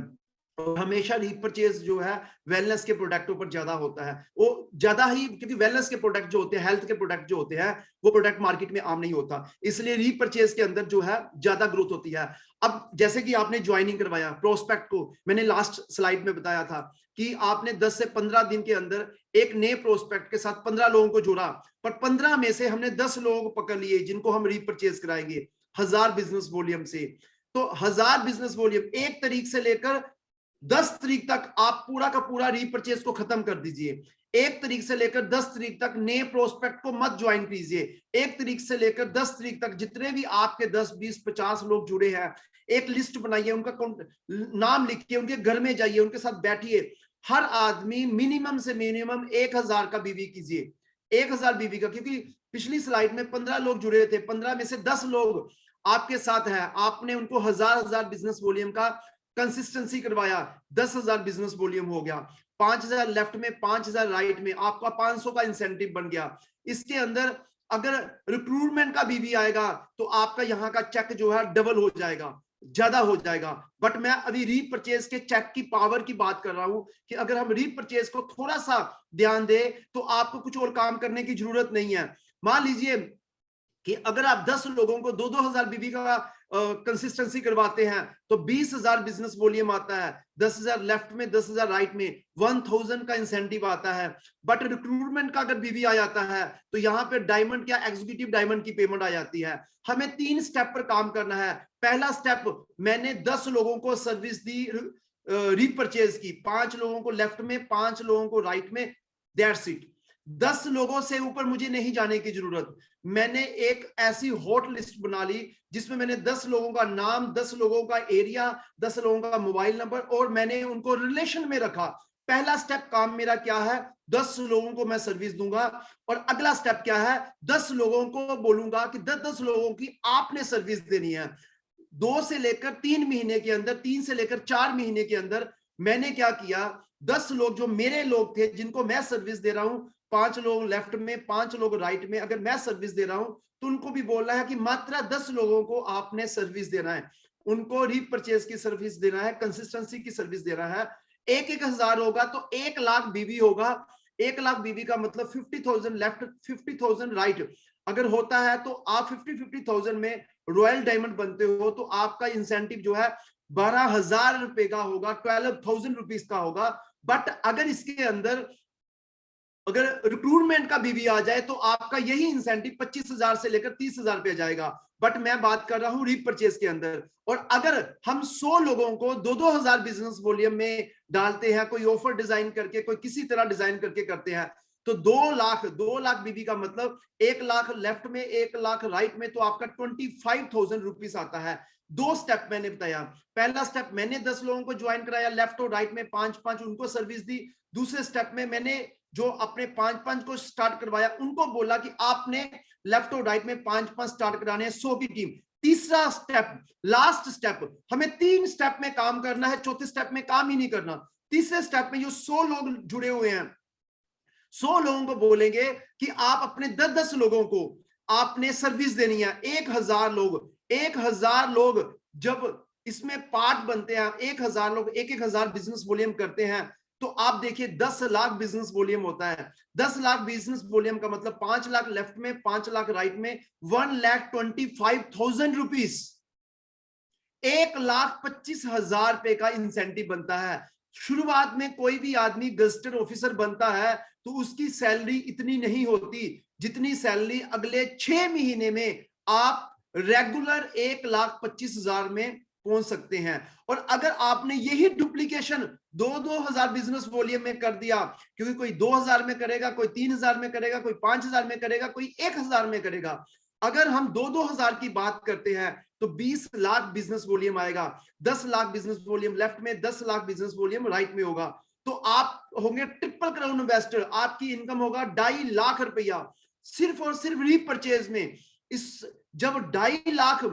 हमेशा रीपरचेज जो है वेलनेस के प्रोडक्टों पर ज्यादा होता है, वो ज्यादा ही, क्योंकि वेलनेस के प्रोडक्ट जो होते हैं, हेल्थ के प्रोडक्ट जो होते हैं, वो प्रोडक्ट मार्केट में आम नहीं होता, इसलिए रीपरचेज के अंदर जो है ज्यादा ग्रोथ होती है। अब जैसे कि आपने ज्वाइनिंग करवाया प्रोस्पेक्ट को, मैंने लास्ट स्लाइड में बताया था कि आपने 10 से 15 दिन के अंदर एक नए प्रोस्पेक्ट के साथ 15 लोगों को जोड़ा, पर 15 में से हमने 10 लोगों को पकड़ लिए जिनको हम रीपरचेज कराएंगे 1000 बिजनेस वॉल्यूम से। तो 1000 बिजनेस वॉल्यूम 1 तारीख से लेकर 10 तारीख तक आप पूरा का पूरा रीपरचेज को खत्म कर दीजिए। 1 तारीख से लेकर 10 तारीख तक नए प्रोस्पेक्ट को मत ज्वाइन कीजिए। 1 तारीख से लेकर 10 तारीख तक जितने भी आपके 10, 20, 50 लोग जुड़े हैं, एक लिस्ट बनाइए, उनका नाम लिखिए, उनके घर में जाइए, उनके साथ बैठिए। हर आदमी मिनिमम से मिनिमम 1000 का बीवी कीजिए, 1000 बीवी का, क्योंकि पिछली स्लाइड में 15 लोग जुड़े थे, 15 में से 10 लोग आपके साथ है, आपने उनको 1000 बिजनेस वॉल्यूम का कंसिस्टेंसी करवाया, 10,000 बिजनेस वॉल्यूम हो गया, 5,000 लेफ्ट में, 5,000 राइट में, आपका 500 का इंसेंटिव बन गया। इसके अंदर अगर रिक्रूटमेंट का बीवी आएगा तो आपका यहाँ का चेक जो है डबल हो जाएगा, ज्यादा हो जाएगा। बट मैं अभी रीपरचेज के चेक की पावर की बात कर रहा हूं कि अगर हम रीपरचेज को थोड़ा सा ध्यान दें तो आपको कुछ और काम करने की जरूरत नहीं है। मान लीजिए कि अगर आप 10 लोगों को 2-2 हजार बीबी का कंसिस्टेंसी करवाते हैं तो 20,000 बिजनेस वॉल्यूम आता है, 10,000 लेफ्ट में, 10,000 राइट में, 1000 का इंसेंटिव आता है। बट रिक्रूटमेंट का अगर बीबी आ जाता है तो यहाँ पे डायमंड क्या, एग्जीक्यूटिव डायमंड की पेमेंट आ जाती है। हमें 3 स्टेप पर काम करना है। पहला स्टेप, मैंने 10 लोगों को सर्विस दी रीपरचेज की, 5 लोगों को लेफ्ट में, 5 लोगों को राइट में, दैट्स इट। 10 लोगों से ऊपर मुझे नहीं जाने की जरूरत। मैंने एक ऐसी हॉट लिस्ट बना ली जिसमें मैंने 10 लोगों का नाम, 10 लोगों का एरिया, 10 लोगों का मोबाइल नंबर, और मैंने उनको रिलेशन में रखा। पहला स्टेप काम मेरा क्या है, 10 लोगों को मैं सर्विस दूंगा। और अगला स्टेप क्या है, 10 लोगों को बोलूंगा कि 10-10 लोगों की आपने सर्विस देनी है। 2 से लेकर 3 महीने के अंदर, 3 से लेकर 4 महीने के अंदर मैंने क्या किया, 10 लोग जो मेरे लोग थे जिनको मैं सर्विस दे रहा हूं, 5 लोग लेफ्ट में, 5 लोग राइट में, अगर मैं सर्विस दे रहा हूं तो उनको भी बोलना है कि मात्र 10 लोगों को आपने सर्विस देना है, उनको रीपरचेज की सर्विस देना है, कंसिस्टेंसी की सर्विस देना है। 1,000 होगा तो 1,00,000 बीवी होगा। 1,00,000 बीवी का मतलब 50,000 लेफ्ट, 50,000 राइट अगर होता है तो आप 50,000 में रॉयल डायमंड बनते हो तो आपका इंसेंटिव जो है 12,000 रुपए का होगा, 12,000 रुपीज का होगा। बट अगर इसके अंदर अगर रिक्रूटमेंट का बीवी आ जाए तो आपका यही इंसेंटिव 25,000 से लेकर 30,000 पे जाएगा। बट मैं बात कर रहा हूं रीपरचेज के अंदर। और अगर हम 100 लोगों को 2-2 हजार बिजनेस वॉल्यूम में डालते हैं, कोई ऑफर डिजाइन करके, कोई किसी तरह डिजाइन करके करते हैं, तो 2 लाख बीबी का मतलब 1,00,000 लेफ्ट में, 1,00,000 राइट में, तो आपका 25,000 रुपीज आता है। 2 स्टेप मैंने बताया। पहला स्टेप, मैंने 10 लोगों को ज्वाइन कराया, लेफ्ट और राइट में 5-5 उनको सर्विस दी। दूसरे स्टेप में मैंने जो अपने 5-5 को स्टार्ट करवाया, उनको बोला कि आपने लेफ्ट और राइट में 5-5 स्टार्ट कराने हैं, 100 की टीम। तीसरा स्टेप, लास्ट स्टेप, हमें 3 स्टेप में काम करना है, चौथे स्टेप में काम ही नहीं करना। तीसरे स्टेप में जो 100 लोग जुड़े हुए हैं, 100 लोगों को बोलेंगे कि आप अपने 10-10 लोगों को आपने सर्विस देनी है। 1000 लोग, 1000 लोग जब इसमें पार्ट बनते हैं, 1000 लोग 1-1000 बिजनेस वॉल्यूम करते हैं, तो आप देखिए 10 लाख बिजनेस वॉल्यूम होता है। 10 लाख बिजनेस वॉल्यूम का मतलब 5 लाख लेफ्ट में, 5 लाख राइट में, 1,25,000 रुपीज, 1,25,000 रुपए का इंसेंटिव बनता है। शुरुआत में कोई भी आदमी गजटेड ऑफिसर बनता है तो उसकी सैलरी इतनी नहीं होती जितनी सैलरी अगले 6 महीने में आप रेगुलर 1,25,000 में पहुंच सकते हैं। और अगर आपने यही डुप्लीकेशन 2-2 हजार बिजनेस वॉल्यूम में कर दिया, क्योंकि कोई 2,000 में करेगा, कोई 3,000 में करेगा, कोई 5,000 में करेगा, कोई 1,000 में करेगा। अगर हम 2-2 हजार की बात करते हैं तो 20 लाख बिजनेस वॉल्यूम आएगा। 10 लाख बिजनेस वॉल्यूम लेफ्ट में, 10 लाख बिजनेस वॉल्यूम राइट में होगा, तो आप होंगे ट्रिपल क्राउन इन्वेस्टर। आपकी इनकम होगा 2.5 लाख रुपया सिर्फ और सिर्फ रीपरचेज में। इस जब 2.5 लाख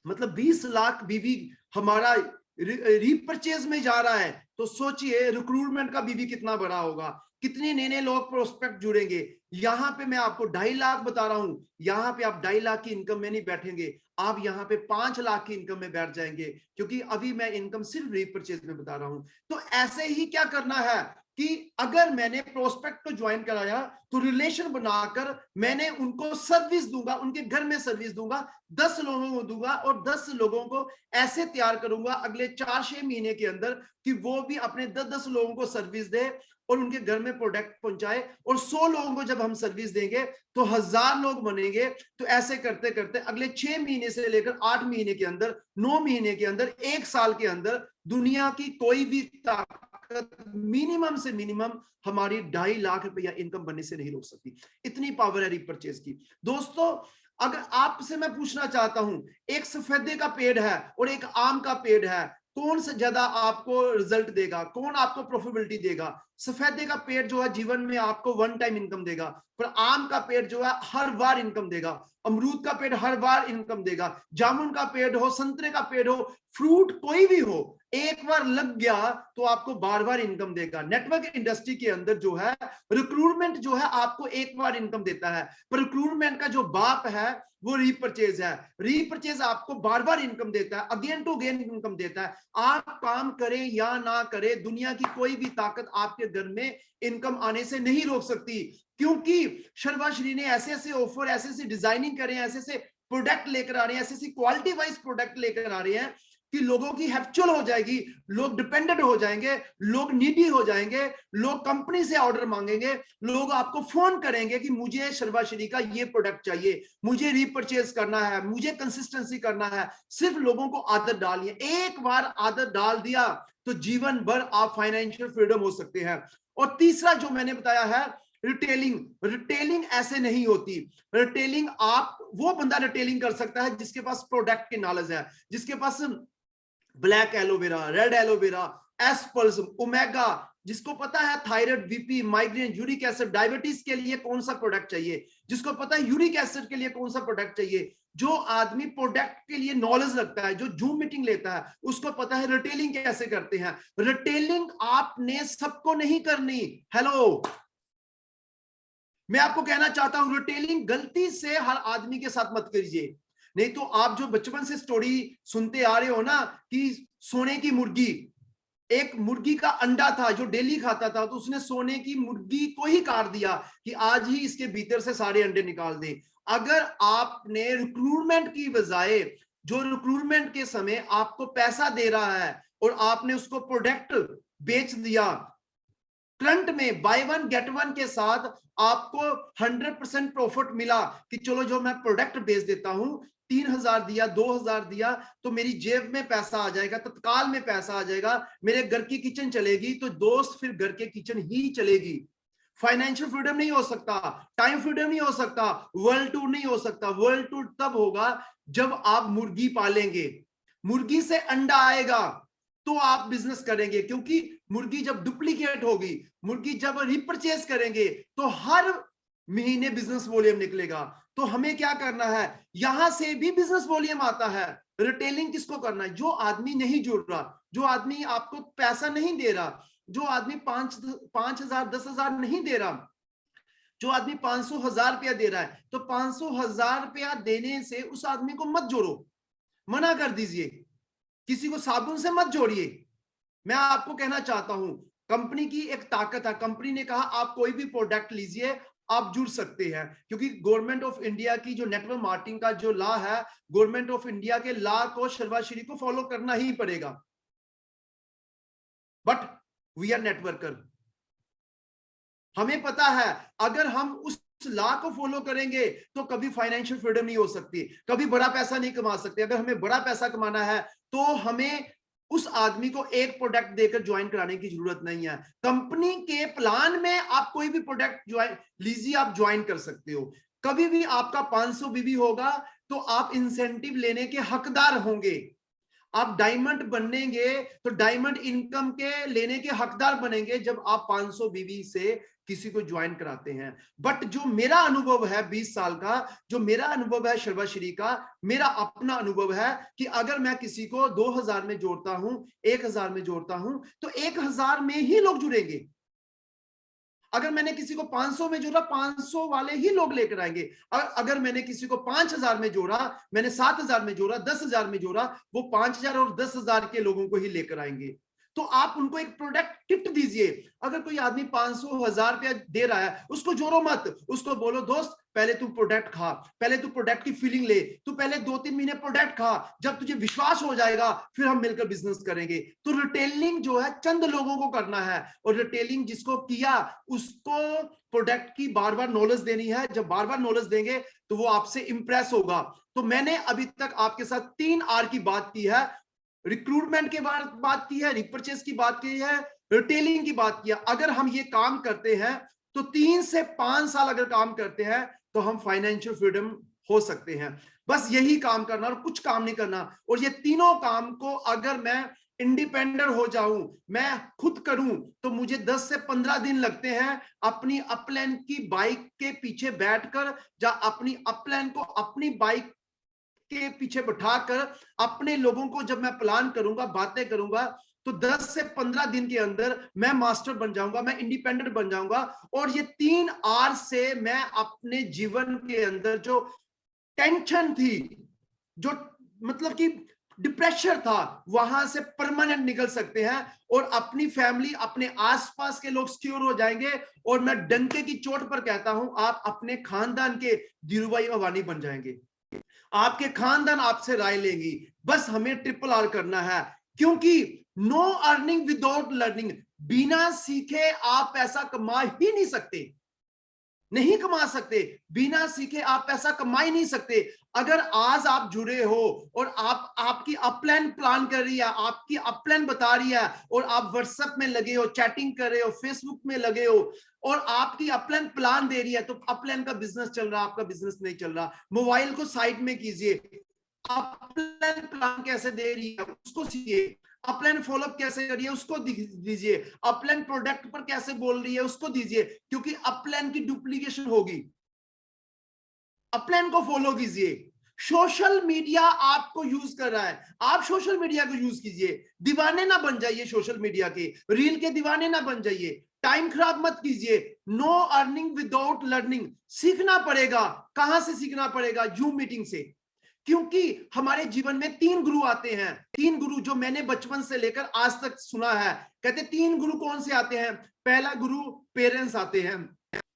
मतलब 20 लाख बीवी हमारा रीपरचेज में जा रहा है, तो सोचिए रिक्रूटमेंट का बीवी कितना बड़ा होगा, कितने नए नए लोग प्रोस्पेक्ट जुड़ेंगे। यहां पे मैं आपको 2.5 लाख बता रहा हूं, यहां पे आप 2.5 लाख की इनकम में नहीं बैठेंगे, आप यहां पे 5 लाख की इनकम में बैठ जाएंगे, क्योंकि अभी मैं इनकम सिर्फ रीपरचेज में बता रहा हूं। तो ऐसे ही क्या करना है कि अगर मैंने प्रोस्पेक्ट को ज्वाइन कराया तो रिलेशन बनाकर मैंने उनको सर्विस दूंगा, उनके घर में सर्विस दूंगा, 10 लोगों को दूंगा और 10 लोगों को ऐसे तैयार करूंगा अगले 4-6 महीने के अंदर कि वो भी अपने 10-10 लोगों को सर्विस दे और उनके घर में प्रोडक्ट पहुंचाए। और 100 लोगों को जब हम सर्विस देंगे तो 1000 लोग बनेंगे। तो ऐसे करते करते अगले 6 महीने से लेकर 8 महीने के अंदर, 9 महीने के अंदर, 1 साल के अंदर दुनिया की कोई भी ताकत मिनिमम से मिनिमम हमारी 2.5 लाख रुपया इनकम बनने से नहीं रोक सकती। इतनी पावर है रीपरचेज की। दोस्तों, अगर आपसे मैं पूछना चाहता हूं, एक सफेदे का पेड़ है और एक आम का पेड़ है, कौन से ज्यादा आपको रिजल्ट देगा, कौन आपको प्रॉफिटेबिलिटी देगा? सफेदे का पेड़ जो है जीवन में आपको वन टाइम इनकम देगा, पर आम का पेड़ जो है हर बार इनकम देगा। अमरूद का पेड़ हर बार इनकम देगा। जामुन का पेड़ हो, संतरे का पेड़ हो, फ्रूट कोई भी हो, एक बार लग गया तो आपको बार बार इनकम देगा। नेटवर्क इंडस्ट्री के अंदर जो है रिक्रूटमेंट जो है आपको एक बार इनकम देता है, पर रिक्रूटमेंट का जो बाप है वो रीपरचेज है। रीपरचेज आपको बार बार इनकम देता है, अगेन टू अगेन इनकम देता है। आप काम करें या ना करें, दुनिया की कोई भी ताकत आपके घर में इनकम आने से नहीं रोक सकती, क्योंकि शर्वाश्री ने ऐसे ऐसे ऑफर, ऐसे ऐसे डिजाइनिंग करे हैं, ऐसे ऐसे प्रोडक्ट लेकर आ रहे हैं, ऐसे ऐसी क्वालिटी वाइज प्रोडक्ट लेकर आ रहे हैं कि लोगों की हैप्चुअल हो जाएगी, लोग डिपेंडेंट हो जाएंगे, लोग नीडी हो जाएंगे, लोग कंपनी से ऑर्डर मांगेंगे, लोग आपको फोन करेंगे कि मुझे शर्वाश्री का ये प्रोडक्ट चाहिए, मुझे रीपरचेज करना है, मुझे कंसिस्टेंसी करना है। सिर्फ लोगों को आदत डालिए, एक बार आदत डाल दिया तो जीवन भर आप फाइनेंशियल फ्रीडम हो सकते हैं। और तीसरा जो मैंने बताया है रिटेलिंग, रिटेलिंग ऐसे नहीं होती। रिटेलिंग आप, वो बंदा रिटेलिंग कर सकता है जिसके पास प्रोडक्ट की नॉलेज है, जिसके पास ब्लैक एलोवेरा, रेड एलोवेरा, एस्पल्स, ओमेगा, जिसको पता है thyroid, BP, migraine, uric acid, diabetes के लिए कौन सा प्रोडक्ट चाहिए, जिसको पता है यूरिक एसिड के लिए कौन सा प्रोडक्ट चाहिए। जो आदमी प्रोडक्ट के लिए नॉलेज रखता है, जो जूम मीटिंग लेता है, उसको पता है रिटेलिंग कैसे करते हैं। रिटेलिंग आपने सबको नहीं करनी। हेलो, मैं आपको कहना चाहता हूं, रिटेलिंग गलती से हर आदमी के साथ मत कीजिए। नहीं तो आप जो बचपन से स्टोरी सुनते आ रहे हो ना कि सोने की मुर्गी, एक मुर्गी का अंडा था जो डेली खाता था, तो उसने सोने की मुर्गी को ही काट दिया कि आज ही इसके भीतर से सारे अंडे निकाल दें। अगर आपने रिक्रूटमेंट की बजाय, जो रिक्रूटमेंट के समय आपको पैसा दे रहा है और आपने उसको प्रोडक्ट बेच दिया, करंट में बाय वन गेट वन के साथ आपको 100% प्रॉफिट मिला कि चलो जो मैं प्रोडक्ट बेच देता हूं, 3,000 दिया, 2,000 दिया, तो मेरी जेब में पैसा आ जाएगा, तत्काल में पैसा आ जाएगा, मेरे घर की किचन चलेगी, तो दोस्त फिर घर के किचन ही चलेगी। फाइनेंशियल फ्रीडम नहीं हो सकता, टाइम फ्रीडम नहीं हो सकता, वर्ल्ड टूर नहीं हो सकता। वर्ल्ड टूर तब होगा जब आप मुर्गी पालेंगे, मुर्गी से अंडा आएगा, तो आप बिजनेस करेंगे, क्योंकि मुर्गी जब डुप्लीकेट होगी, मुर्गी जब रिपरचेज करेंगे तो हर महीने बिजनेस वॉल्यूम निकलेगा। तो हमें क्या करना है, यहां से भी बिजनेस वॉल्यूम आता है। रिटेलिंग किसको करना है? जो आदमी नहीं जुड़ रहा, जो आदमी आपको पैसा नहीं दे रहा, जो आदमी 5,000 10,000 नहीं दे रहा, जो आदमी 500,000 रुपया दे रहा है, तो 500,000 रुपया देने से उस आदमी को मत जोड़ो, मना कर दीजिए। किसी को साबुन से मत जोड़िए। मैं आपको कहना चाहता हूं, कंपनी की एक ताकत है। कंपनी ने कहा आप कोई भी प्रोडक्ट लीजिए, आप जुड़ सकते हैं, क्योंकि गवर्नमेंट ऑफ इंडिया की जो नेटवर्क मार्केटिंग का जो लॉ है, गवर्नमेंट ऑफ इंडिया के लॉ को शर्वाश्री को फॉलो करना ही पड़ेगा। बट वी आर नेटवर्कर, हमें पता है अगर हम उस लॉ को फॉलो करेंगे तो कभी फाइनेंशियल फ्रीडम नहीं हो सकती, कभी बड़ा पैसा नहीं कमा सकते। अगर हमें बड़ा पैसा कमाना है तो हमें उस आदमी को एक प्रोडक्ट देकर ज्वाइन कराने की जरूरत नहीं है। कंपनी के प्लान में आप कोई भी प्रोडक्ट ज्वाइन लीजिए, आप ज्वाइन कर सकते हो। कभी भी आपका 500 बीबी होगा तो आप इंसेंटिव लेने के हकदार होंगे। आप डायमंड बनेंगे तो डायमंड इनकम के लेने के हकदार बनेंगे जब आप 500 बीबी से किसी को ज्वाइन कराते हैं। बट जो मेरा अनुभव है 20 साल का, जो मेरा अनुभव है शर्वाश्री का, मेरा अपना अनुभव है कि अगर मैं किसी को 2,000 में जोड़ता हूं, 1,000 में जोड़ता हूं, तो 1,000 में ही लोग जुड़ेंगे। अगर मैंने किसी को 500 में जोड़ा, 500 वाले ही लोग लेकर आएंगे। अगर मैंने किसी को 5,000 में जोड़ा, मैंने 7,000 में जोड़ा, 10,000 में जोड़ा, वो 5,000 और 10,000 के लोगों को ही लेकर आएंगे। तो आप उनको एक प्रोडक्ट किट दीजिए। अगर कोई आदमी 500 1000 रुपया दे रहा है, उसको जोड़ो मत, उसको बोलो दोस्त पहले तू प्रोडक्ट खा, पहले तू प्रोडक्ट की फीलिंग ले, तू पहले 2-3 महीने प्रोडक्ट खा, जब तुझे विश्वास हो जाएगा फिर हम मिलकर बिजनेस करेंगे। तो रिटेलिंग जो है चंद लोगों को करना है, और रिटेलिंग जिसको किया उसको प्रोडक्ट की बार बार नॉलेज देनी है। जब बार बार नॉलेज देंगे तो वो आपसे इंप्रेस होगा। तो मैंने अभी तक आपके साथ 3R की बात की है, रिक्रूटमेंट के बात की है, रिपर्चेस की बात की है, रिटेलिंग की बात की है। अगर हम ये काम करते हैं तो 3 से 5 साल अगर काम करते हैं तो हम फाइनेंशियल फ्रीडम हो सकते हैं। बस यही काम करना और कुछ काम नहीं करना। और ये तीनों काम को अगर मैं इंडिपेंडेंट हो जाऊं, मैं खुद करूं, तो मुझे 10 से 15 दिन लगते हैं अपनी अपलाइन की बाइक के पीछे बैठकर, या अपनी अपलाइन को अपनी बाइक के पीछे बिठाकर अपने लोगों को जब मैं प्लान करूंगा, बातें करूंगा, तो 10 से 15 दिन के अंदर मैं मास्टर बन जाऊंगा, मैं इंडिपेंडेंट बन जाऊंगा। और ये 3R से मैं अपने जीवन के अंदर जो टेंशन थी, जो मतलब कि डिप्रेशन था, वहां से परमानेंट निकल सकते हैं, और अपनी फैमिली, अपने आसपास के लोग सिक्योर हो जाएंगे। और मैं डंके की चोट पर कहता हूं, आप अपने खानदान के धीरूभाई अंबानी बन जाएंगे। आपके खानदान आपसे राय लेंगी। बस हमें RRR करना है, क्योंकि नो अर्निंग विदाउट लर्निंग, बिना सीखे आप पैसा कमा ही नहीं सकते, नहीं कमा सकते। बिना सीखे आप पैसा कमा ही नहीं सकते। अगर आज आप जुड़े हो और आपकी अपलाइन प्लान कर रही है, आपकी अपलाइन बता रही है, और आप व्हाट्सएप में लगे हो, चैटिंग कर रहे हो, फेसबुक में लगे हो, और आपकी अपलाइन प्लान दे रही है, तो अपलाइन का बिजनेस चल रहा, आपका बिजनेस नहीं चल रहा। मोबाइल को साइड में कीजिए, अपलाइन प्लान कैसे दे रही है उसको सीखिए, अपलाइन फॉलोअप कैसे करिए उसको दीजिए, अपलाइन प्रोडक्ट पर कैसे बोल रही है उसको दीजिए, क्योंकि अपलाइन की डुप्लीकेशन होगी। अपलाइन को फॉलो कीजिए। सोशल मीडिया आपको यूज कर रहा है, आप सोशल मीडिया को यूज कीजिए। दीवाने ना बन जाइए सोशल मीडिया के, रील के दीवाने ना बन जाइए, टाइम खराब मत कीजिए। नो अर्निंग विदाउट लर्निंग, सीखना पड़ेगा। कहां से सीखना पड़ेगा? जूम मीटिंग से। क्योंकि हमारे जीवन में 3 गुरु आते हैं, 3 गुरु जो मैंने बचपन से लेकर आज तक सुना है। कहते 3 गुरु कौन से आते हैं? पहला गुरु पेरेंट्स आते हैं,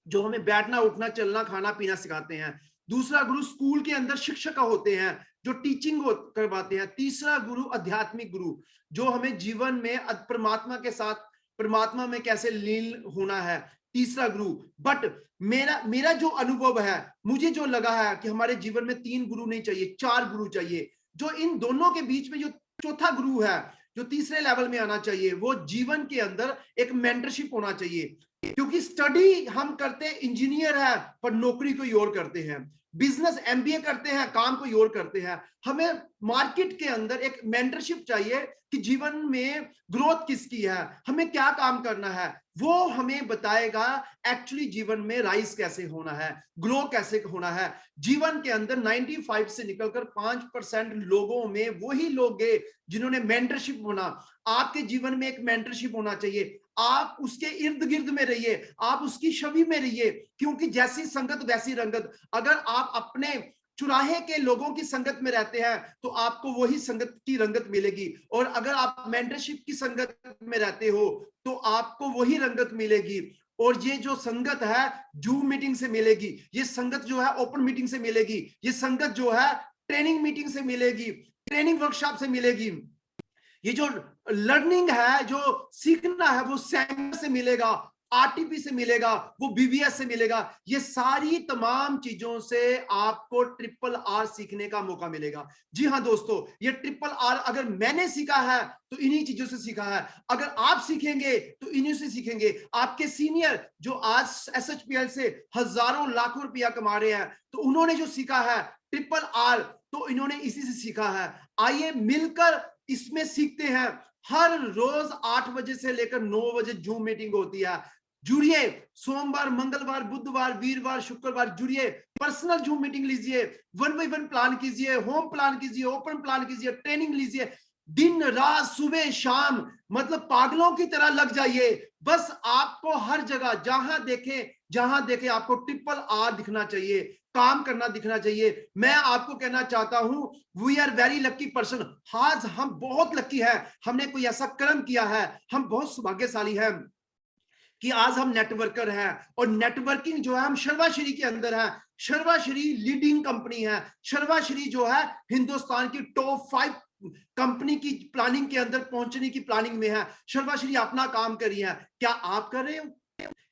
जो हमें बैठना उठना चलना खाना पीना सिखाते हैं। दूसरा गुरु स्कूल के अंदर शिक्षक होते हैं, जो टीचिंग करवाते हैं। तीसरा गुरु आध्यात्मिक गुरु, जो हमें जीवन में परमात्मा के साथ, परमात्मा में कैसे लीन होना है। तीसरा गुरु। बट मेरा जो अनुभव है, मुझे जो लगा है कि हमारे जीवन में 3 गुरु नहीं चाहिए, 4 गुरु चाहिए। जो इन दोनों के बीच में जो चौथा गुरु है, जो तीसरे लेवल में आना चाहिए, वो जीवन के अंदर एक मेंटरशिप होना चाहिए। क्योंकि स्टडी हम करते हैं, इंजीनियर है पर नौकरी कोई और करते हैं, बिजनेस एमबीए करते हैं, काम कोई और करते हैं। हमें मार्केट के अंदर एक मेंटरशिप चाहिए कि जीवन में ग्रोथ किसकी है, हमें क्या काम करना है, वो हमें बताएगा एक्चुअली जीवन में राइज कैसे होना है, ग्रो कैसे होना है। जीवन के अंदर 95 से निकलकर 5% लोगों में वही लोग गए जिन्होंने मेंटरशिप होना। आपके जीवन में एक मेंटरशिप होना चाहिए, आप उसके इर्द गिर्द में रहिए, आप उसकी छवि में रहिए, क्योंकि जैसी संगत वैसी रंगत। अगर आप अपने चुराहे के लोगों की संगत में रहते हैं तो आपको वही संगत की रंगत मिलेगी, और अगर आप मेंटरशिप की संगत में रहते हो तो आपको वही रंगत मिलेगी। और ये जो संगत है जूम मीटिंग से मिलेगी, ये संगत जो है ओपन मीटिंग से मिलेगी, ये संगत जो है ट्रेनिंग मीटिंग से मिलेगी, ट्रेनिंग वर्कशॉप से मिलेगी। ये जो लर्निंग है, जो सीखना है, वो सेमिनार से मिलेगा, आरटीपी से मिलेगा, वो बीबीएस से मिलेगा। ये सारी तमाम चीजों से आपको ट्रिपल आर सीखने का मौका मिलेगा। जी हाँ दोस्तों, ये ट्रिपल आर अगर मैंने सीखा है तो इन्हीं चीजों से सीखा है, अगर आप सीखेंगे तो इन्हीं से सीखेंगे। आपके सीनियर जो आज एसएचपीएल से हजारों लाखों रुपया कमा रहे हैं, तो उन्होंने जो सीखा है ट्रिपल आर, तो इन्होंने इसी से सीखा है। आइए मिलकर इसमें सीखते हैं। हर रोज 8 बजे से लेकर 9 बजे जूम मीटिंग होती है, जुड़िए। सोमवार, मंगलवार, बुधवार, वीरवार, शुक्रवार जुड़िए, पर्सनल जूम मीटिंग लीजिए, 1 बाय 1 प्लान कीजिए, होम प्लान कीजिए, ओपन प्लान कीजिए, ट्रेनिंग लीजिए। दिन रात सुबह शाम मतलब पागलों की तरह लग जाइए। बस आपको हर जगह जहां देखे आपको ट्रिपल आर दिखना चाहिए, काम करना दिखना चाहिए। मैं आपको कहना चाहता हूं, we are very lucky person. आज हम बहुत लकी है, हमने कोई ऐसा कर्म किया है, हम बहुत सौभाग्यशाली हैं कि आज हम नेटवर्कर हैं। और नेटवर्किंग जो है हम शर्वाश्री के अंदर है। शर्वाश्री लीडिंग कंपनी है। शर्वाश्री जो है हिंदुस्तान की टॉप 5 कंपनी की प्लानिंग के अंदर पहुंचने की प्लानिंग में है। शर्वाश्री अपना काम कर रही है। क्या आप कर रहे हो?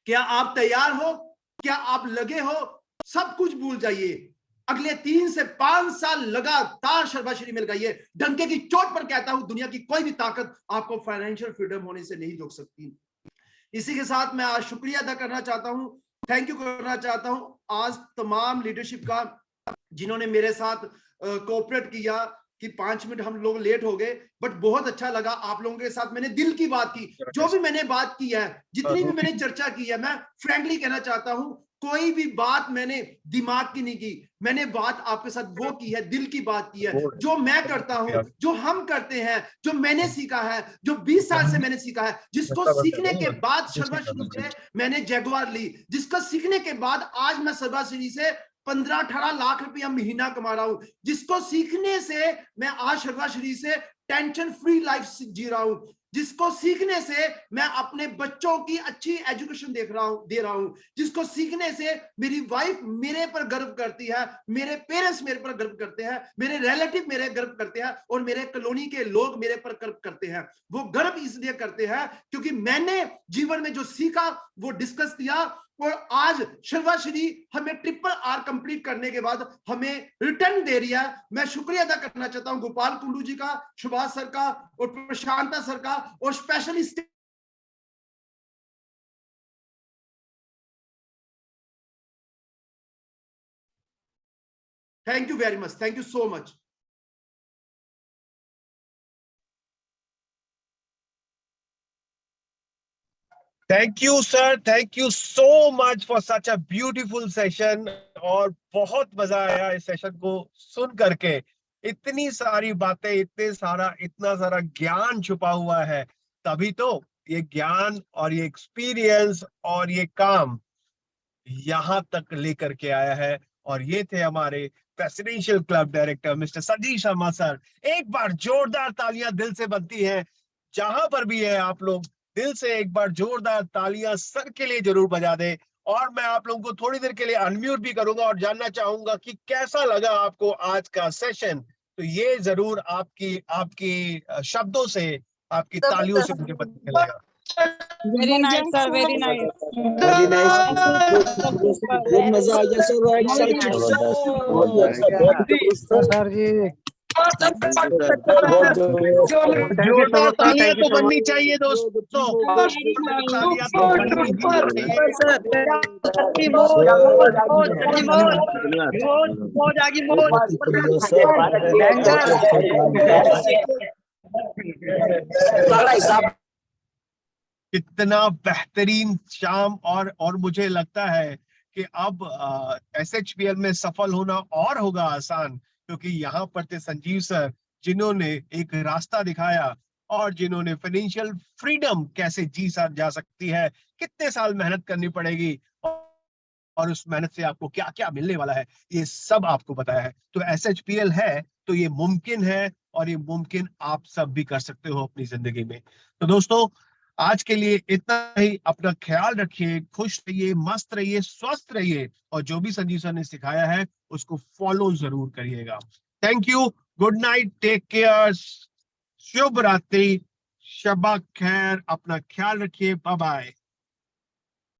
क्या आप तैयार हो? क्या आप लगे हो? सब कुछ भूल जाइए, अगले 3 से 5 साल लगातार शर्वाश्री में लगाइए। डंके की चोट पर कहता हूं, दुनिया की कोई भी ताकत आपको फाइनेंशियल फ्रीडम होने से नहीं रोक सकती। इसी के साथ मैं आज शुक्रिया अदा करना चाहता हूं, थैंक यू करना चाहता हूं आज तमाम लीडरशिप का, जिन्होंने मेरे साथ कोऑपरेट किया कि 5 मिनट हम लोग लेट हो गए, बट बहुत अच्छा लगा आप लोगों के साथ मैंने दिल की बात की। जो भी मैंने बात की है, जितनी भी मैंने चर्चा की है, मैं फ्रैंकली कहना चाहता हूं, कोई भी बात मैंने दिमाग की नहीं की, मैंने बात आपके साथ वो की है, दिल की बात की है। जो मैं करता हूं, जो हम करते हैं, जो मैंने सीखा है, जो 20 साल से मैंने सीखा है, जिसको सीखने के बाद शर्वाश्री से मैंने जगुआर ली, जिसको सीखने के बाद आज मैं शर्वाश्री से 15-18 लाख रुपया महीना कमा रहा हूं, जिसको सीखने से मैं आज शर्वाश्री से टेंशन फ्री लाइफ जी रहा हूं, जिसको सीखने से मैं अपने बच्चों की अच्छी एजुकेशन दे रहा हूं, जिसको सीखने से मेरी वाइफ मेरे पर गर्व करती है, मेरे पेरेंट्स मेरे पर गर्व करते हैं, मेरे रिलेटिव मेरे गर्व करते हैं, और मेरे कॉलोनी के लोग मेरे पर गर्व करते हैं। वो गर्व इसलिए करते हैं क्योंकि मैंने जीवन में जो सीखा वो डिस्कस किया, और आज शर्वाश्री हमें ट्रिपल आर कंप्लीट करने के बाद हमें रिटर्न दे रही है। मैं शुक्रिया अदा करना चाहता हूं गोपाल कुंडू जी का, सुभाष सर का और प्रशांता सर का, और specially thank you very much, thank you so much. Thank you sir, thank you so much for such a beautiful session. और बहुत मजा आया इस सेशन को सुन करके। इतनी सारी बातें, इतना सारा ज्ञान छुपा हुआ है, तभी तो ये ज्ञान और ये एक्सपीरियंस और ये काम यहां तक लेकर के आया है। और ये थे हमारे presidential club director mister Sanjeev Sharma sir. एक बार जोरदार तालियां दिल से बनती हैं, जहां पर भी है आप लोग दिल से एक बार जोरदार तालियां सर के लिए जरूर बजा दें। और मैं आप लोगों को थोड़ी देर के लिए अनम्यूट भी करूंगा और जानना चाहूंगा कि कैसा लगा आपको आज का सेशन। तो ये जरूर आपकी आपकी शब्दों से, आपकी तालियों से मुझे पता चलेगा। Very nice sir, very nice, very nice, बहुत मजा आ गया सर, एक्साइटेड सर जी। जोरदार तालियां तो बननी चाहिए दोस्तों, तालियां तो बननी ही चाहिए। कितना बेहतरीन शाम, और मुझे लगता है कि अब SHPL में सफल होना और होगा आसान, क्योंकि यहाँ पर थे संजीव सर, जिन्होंने एक रास्ता दिखाया और जिन्होंने फाइनेंशियल फ्रीडम कैसे जी जा सकती है, कितने साल मेहनत करनी पड़ेगी और उस मेहनत से आपको क्या क्या मिलने वाला है, ये सब आपको बताया है। तो SHPL है तो ये मुमकिन है, और ये मुमकिन आप सब भी कर सकते हो अपनी जिंदगी में। तो दोस्तों, आज के लिए इतना ही। अपना ख्याल रखिए, खुश रहिए, मस्त रहिए, स्वस्थ रहिए, और जो भी संजीव सर ने सिखाया है उसको फॉलो जरूर करिएगा। Thank you, good night, take care, शुभ रात्रि, शबा खैर, अपना ख्याल रखिए, बाय बाय।